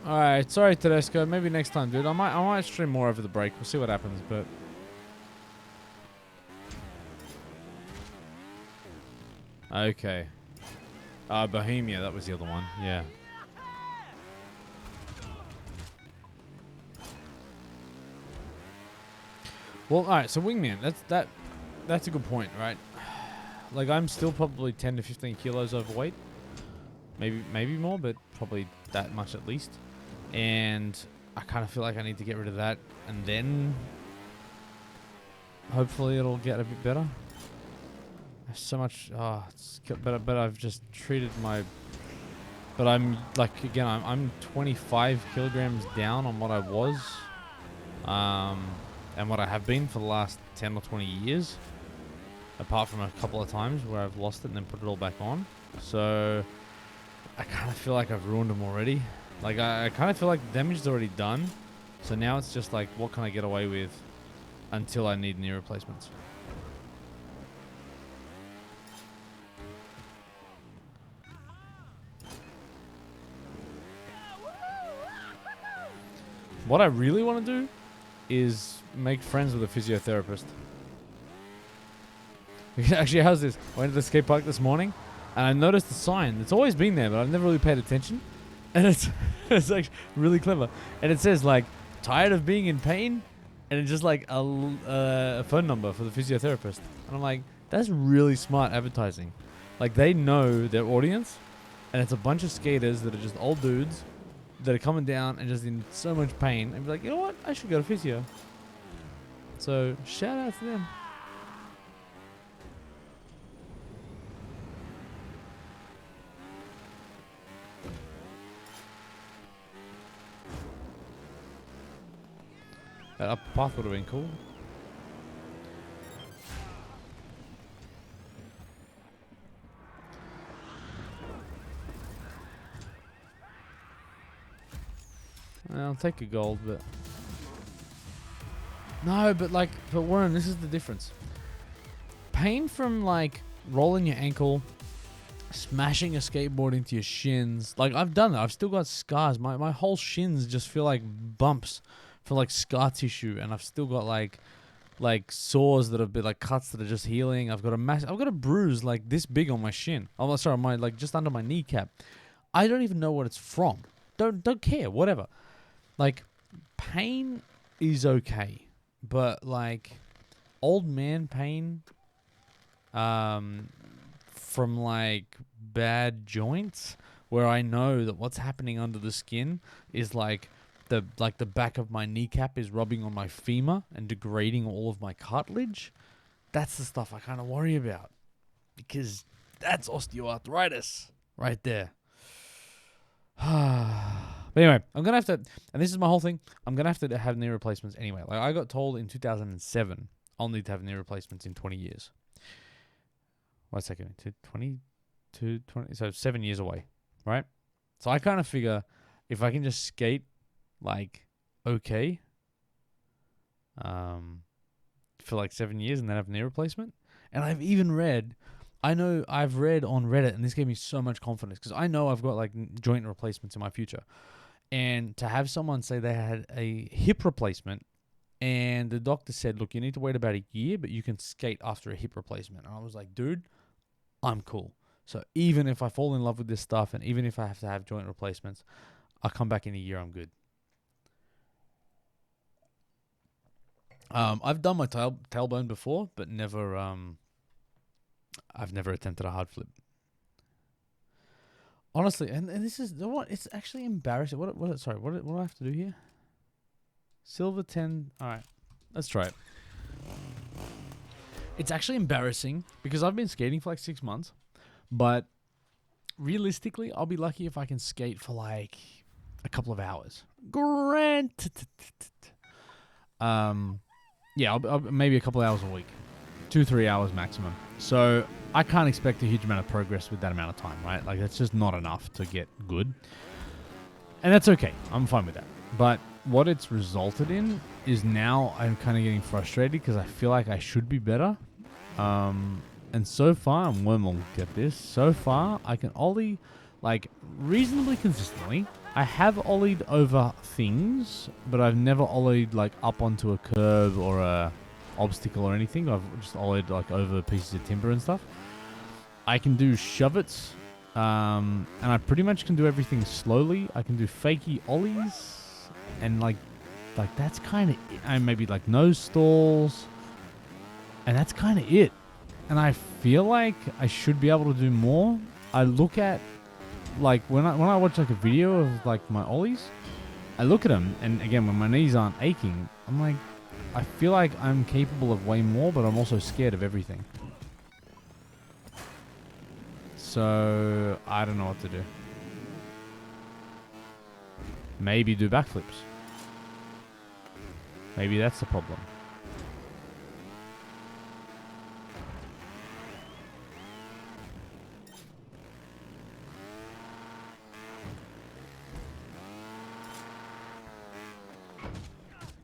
alright, sorry Tedesco, maybe next time, dude. I might stream more over the break. We'll see what happens, but okay. Bohemia, that was the other one. Yeah. Well, alright, so Wingman, that's a good point, right? Like, I'm still probably 10 to 15 kilos overweight. Maybe more, but probably that much at least. And I kind of feel like I need to get rid of that, and then hopefully it'll get a bit better. There's so much, but I've just treated my, but I'm like, again, I'm 25 kilograms down on what I was, and what I have been for the last 10 or 20 years, apart from a couple of times where I've lost it and then put it all back on. So I kind of feel like I've ruined them already. Like, I kind of feel like the damage is already done. So now it's just like, what can I get away with until I need knee replacements? What I really want to do is make friends with a physiotherapist. Actually, how's this? I went to the skate park this morning, and I noticed the sign. It's always been there, but I've never really paid attention. And it's actually really clever. And it says, like, tired of being in pain? And it's just like a phone number for the physiotherapist. And I'm like, that's really smart advertising. Like, they know their audience, and it's a bunch of skaters that are just old dudes that are coming down and just in so much pain, and be like, you know what? I should go to physio. So, shout out to them. That upper path would have been cool. I'll take a gold, but no, but like, but Warren, this is the difference. Pain from like rolling your ankle, smashing a skateboard into your shins. Like, I've done that. I've still got scars. My whole shins just feel like bumps for like scar tissue, and I've still got like sores that have been like cuts that are just healing. I've got a bruise like this big on my shin. Oh, sorry, my like just under my kneecap. I don't even know what it's from. Don't care. Whatever. Like, pain is okay, but like old man pain, from like bad joints, where I know that what's happening under the skin is like the back of my kneecap is rubbing on my femur and degrading all of my cartilage. That's the stuff I kind of worry about, because that's osteoarthritis right there. But anyway, I'm going to have to, and this is my whole thing, I'm going to have knee replacements anyway. Like, I got told in 2007, I'll need to have knee replacements in 20 years. Wait a second, 20, so 7 years away, right? So I kind of figure if I can just skate, like, okay, for like 7 years and then have knee replacement. And I've even read, I've read on Reddit, and this gave me so much confidence, because I know I've got like joint replacements in my future. And to have someone say they had a hip replacement, and the doctor said, look, you need to wait about a year, but you can skate after a hip replacement. And I was like, dude, I'm cool. So even if I fall in love with this stuff, and even if I have to have joint replacements, I'll come back in a year, I'm good. I've done my tailbone before, but never, I've never attempted a hard flip. Honestly, and this is what it's actually embarrassing. What do I have to do here? Silver 10. All right. Let's try it. It's actually embarrassing because I've been skating for like 6 months, but realistically, I'll be lucky if I can skate for like a couple of hours. Yeah, I'll maybe a couple of hours a week, 2-3 hours maximum. So I can't expect a huge amount of progress with that amount of time, right? Like that's just not enough to get good, and that's okay. I'm fine with that. But what it's resulted in is now I'm kind of getting frustrated because I feel like I should be better. And so far, and when we'll get this, so far I can ollie like reasonably consistently. I have ollied over things, but I've never ollied like up onto a curb or a obstacle or anything. I've just ollied like over pieces of timber and stuff. I can do shove-its, and I pretty much can do everything slowly. I can do fakey ollies, and like that's kind of it. And maybe like nose stalls, and that's kind of it. And I feel like I should be able to do more. I look at like when I watch like a video of like my ollies, I look at them, and again when my knees aren't aching, I'm like, I feel like I'm capable of way more, but I'm also scared of everything. So I don't know what to do. Maybe do backflips. Maybe that's the problem.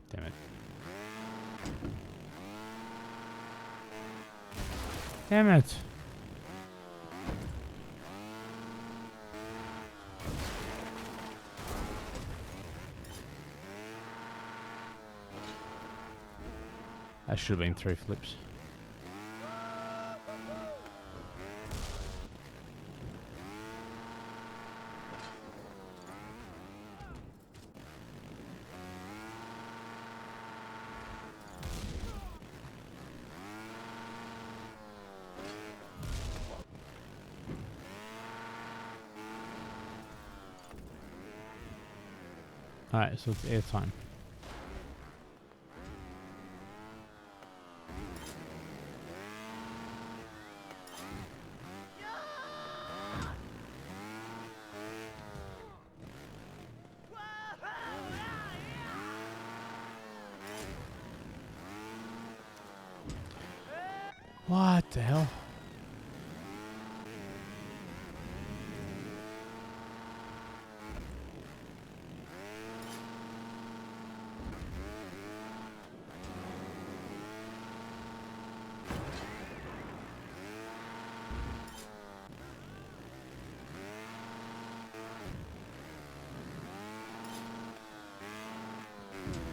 Damn it. Damn it. That should have been 3 flips. Alright, so it's air time. What the hell?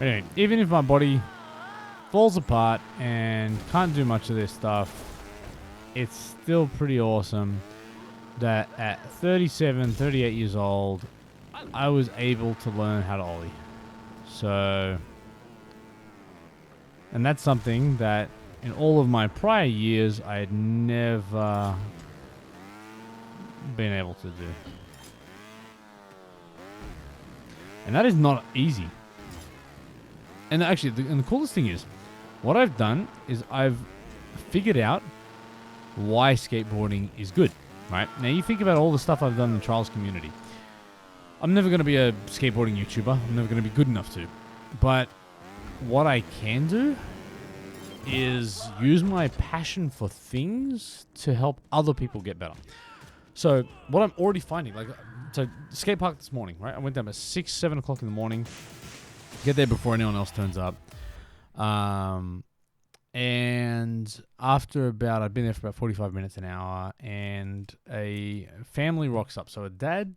Anyway, even if my body falls apart and can't do much of this stuff, it's still pretty awesome that at 37, 38 years old, I was able to learn how to ollie. So, and that's something that in all of my prior years, I had never been able to do. And that is not easy. And actually, the coolest thing is, what I've done is I've figured out why skateboarding is good, right? Now, you think about all the stuff I've done in the trials community. I'm never going to be a skateboarding YouTuber. I'm never going to be good enough to. But what I can do is use my passion for things to help other people get better. So what I'm already finding, like, so skate park this morning, right? I went down at 6, 7 o'clock in the morning. Get there before anyone else turns up. And after I'd been there for about 45 minutes, an hour, and a family rocks up. So a dad,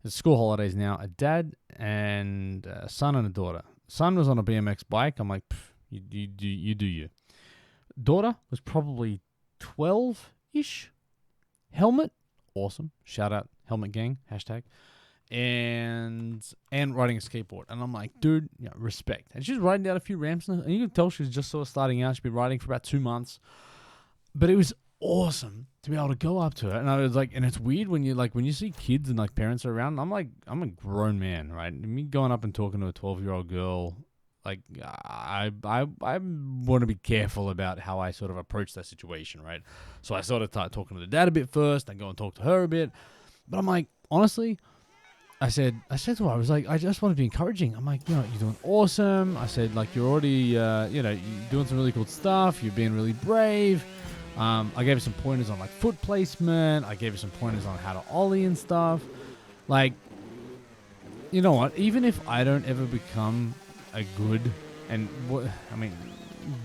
it's school holidays now, a dad and a son and a daughter. Son was on a BMX bike. I'm like, you do you. Daughter was probably 12-ish. Helmet, awesome. Shout out, helmet gang, hashtag. And riding a skateboard. And I'm like, dude, respect. And she's riding down a few ramps, and you can tell she was just sort of starting out. She'd been riding for about 2 months. But it was awesome to be able to go up to her. And I was like, and it's weird when you see kids and like parents are around. I'm a grown man, right? And me going up and talking to a 12-year-old girl Like, I want to be careful about how I sort of approach that situation, right? So I sort of start talking to the dad a bit first, then go and talk to her a bit. But I'm like, honestly, I said to her, I was like, I just want to be encouraging. I'm like, you're doing awesome. I said, like, you're already, you're doing some really cool stuff. You're being really brave. I gave her some pointers on like foot placement. I gave her some pointers on how to ollie and stuff. Like, you know what? Even if I don't ever become a good,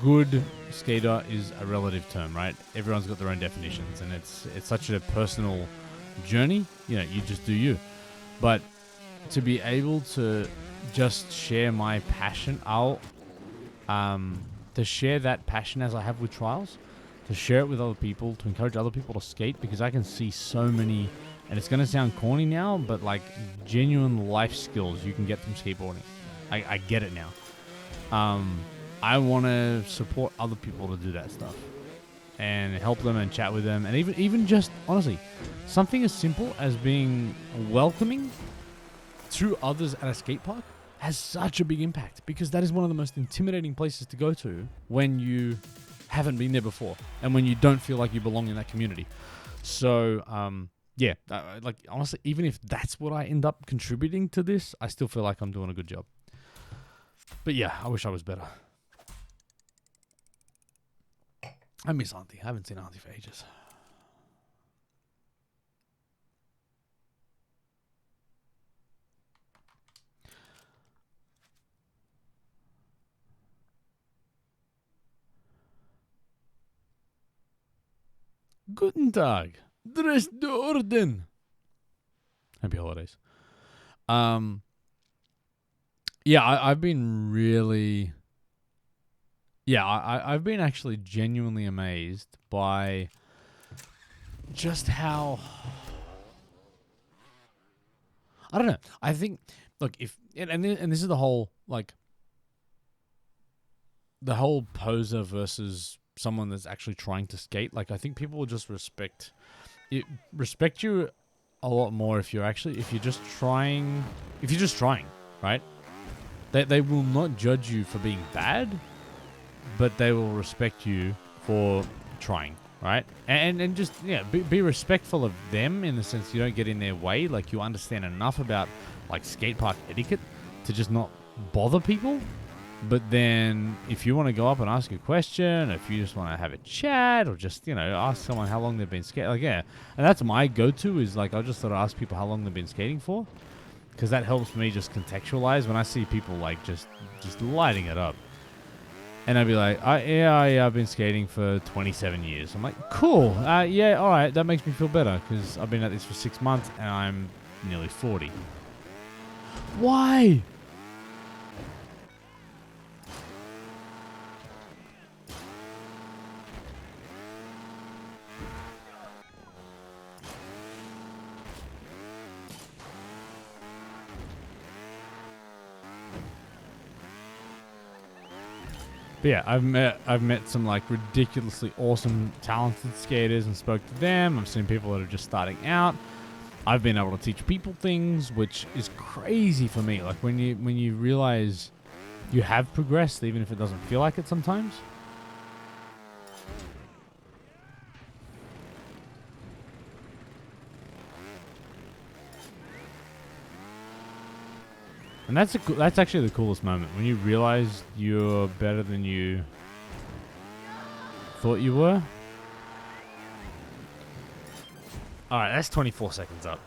good skater is a relative term, right? Everyone's got their own definitions, and it's such a personal journey. You just do you. But to be able to just share my passion to share that passion as I have with trials, to share it with other people, to encourage other people to skate, because I can see so many, and it's going to sound corny now, but like genuine life skills you can get from skateboarding. I get it now. I want to support other people to do that stuff and help them and chat with them, and even just honestly, something as simple as being welcoming to others at a skate park has such a big impact, because that is one of the most intimidating places to go to when you haven't been there before and when you don't feel like you belong in that community. So like honestly, even if that's what I end up contributing to this, I still feel like I'm doing a good job. But yeah, I wish I was better. I miss Auntie. I haven't seen Auntie for ages. Guten Tag. Dress de Orden. Happy holidays. Yeah, I've been really... Yeah, I've been actually genuinely amazed by just how... I don't know. I think, look, and this is the whole, like, the whole poser versus someone that's actually trying to skate. Like, I think people will just respect you a lot more if you're just trying, right? They will not judge you for being bad, but they will respect you for trying, right? And just, yeah, be respectful of them in the sense you don't get in their way. Like, you understand enough about, like, skate park etiquette to just not bother people. But then if you want to go up and ask a question, if you just want to have a chat, or just, ask someone how long they've been skating, like, yeah. And that's my go-to, is, like, I just sort of ask people how long they've been skating for, because that helps me just contextualize when I see people, like, just lighting it up. And I'd be like, I've been skating for 27 years. I'm like, cool. Yeah, all right. That makes me feel better, because I've been at this for 6 months and I'm nearly 40. Why? But yeah, I've met some, like, ridiculously awesome, talented skaters and spoke to them. I've seen people that are just starting out. I've been able to teach people things, which is crazy for me. Like, when you realize you have progressed, even if it doesn't feel like it sometimes. And that's actually the coolest moment, when you realize you're better than you thought you were. All right, that's 24 seconds up.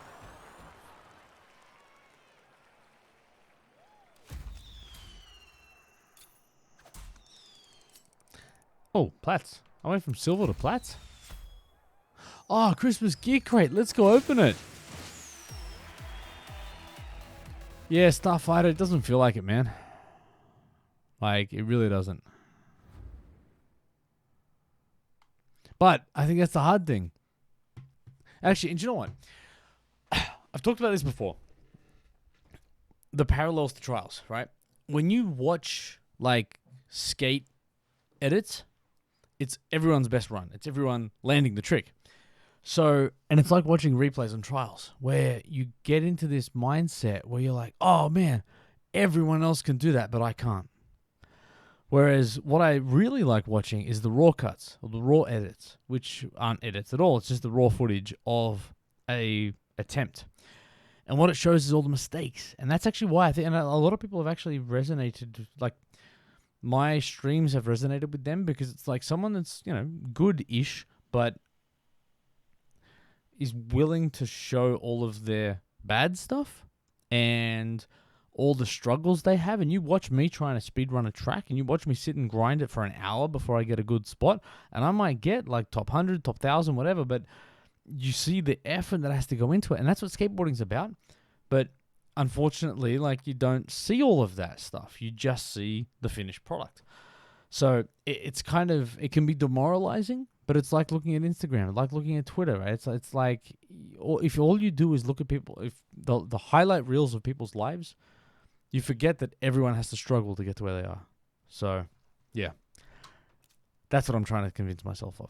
Oh, Platts. I went from silver to Platts. Oh, Christmas gear crate. Let's go open it. Yeah, Starfighter, it doesn't feel like it, man. Like, it really doesn't. But I think that's the hard thing. Actually, and do you know what? I've talked about this before. The parallels to trials, right? When you watch, like, skate edits, it's everyone's best run. It's everyone landing the trick. So, and it's like watching replays on trials, where you get into this mindset where you're like, oh man, everyone else can do that, but I can't. Whereas what I really like watching is the raw cuts or the raw edits, which aren't edits at all. It's just the raw footage of a attempt. And what it shows is all the mistakes. And that's actually why I think, and a lot of people have actually resonated, like my streams have resonated with them, because it's like someone that's, good-ish, but is willing to show all of their bad stuff and all the struggles they have. And you watch me trying to speedrun a track, and you watch me sit and grind it for an hour before I get a good spot, and I might get like top 100, top 1,000, whatever, but you see the effort that has to go into it, and that's what skateboarding's about. But unfortunately, like, you don't see all of that stuff. You just see the finished product. So it's kind of, it can be demoralizing, but it's like looking at Instagram, like looking at Twitter, right? It's like, if all you do is look at people, if the highlight reels of people's lives, you forget that everyone has to struggle to get to where they are. So, yeah. That's what I'm trying to convince myself of.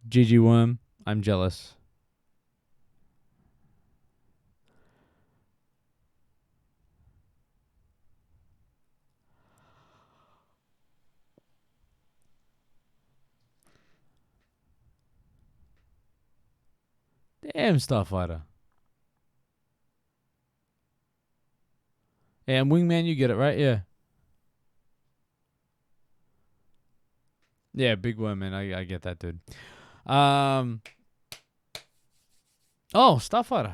GG Worm, I'm jealous. Damn, Starfighter. Yeah, and Wingman, you get it, right? Yeah. Yeah, Big Worm, man. I get that, dude. Oh, Starfighter.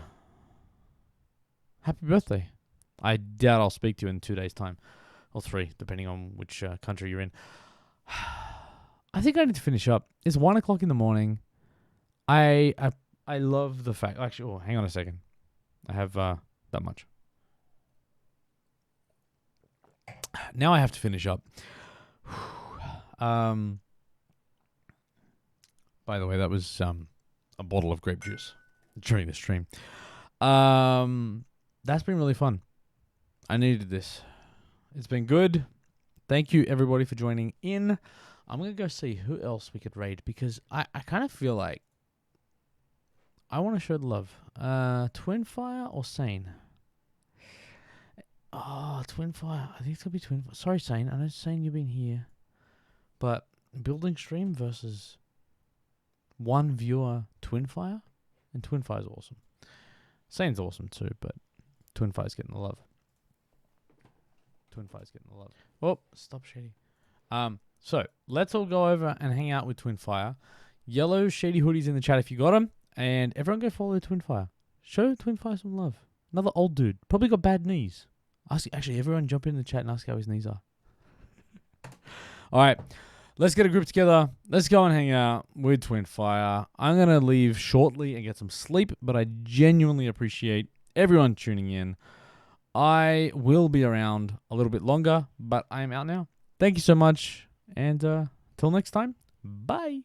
Happy birthday. I doubt I'll speak to you in 2 days' time. Or 3, depending on which country you're in. I think I need to finish up. It's 1 o'clock in the morning. I love the fact... Actually, hang on a second. I have that much. Now I have to finish up. By the way, that was a bottle of grape juice during the stream. That's been really fun. I needed this. It's been good. Thank you, everybody, for joining in. I'm going to go see who else we could raid, because I kind of feel like I want to show the love. Twinfire or Sane? Oh, Twinfire. I think it's going to be Twinfire. Sorry, Sane. I know, Sane, you've been here. But building stream versus one viewer Twinfire? And Twinfire's awesome. Sane's awesome too, but Twinfire's getting the love. Twinfire's getting the love. Oh, stop, Shady. So let's all go over and hang out with Twinfire. Yellow Shady Hoodies in the chat if you got them. And everyone go follow Twinfire. Show Twinfire some love. Another old dude. Probably got bad knees. Actually, everyone jump in the chat and ask how his knees are. All right. Let's get a group together. Let's go and hang out with Twinfire. I'm going to leave shortly and get some sleep, but I genuinely appreciate everyone tuning in. I will be around a little bit longer, but I am out now. Thank you so much, and till next time, bye.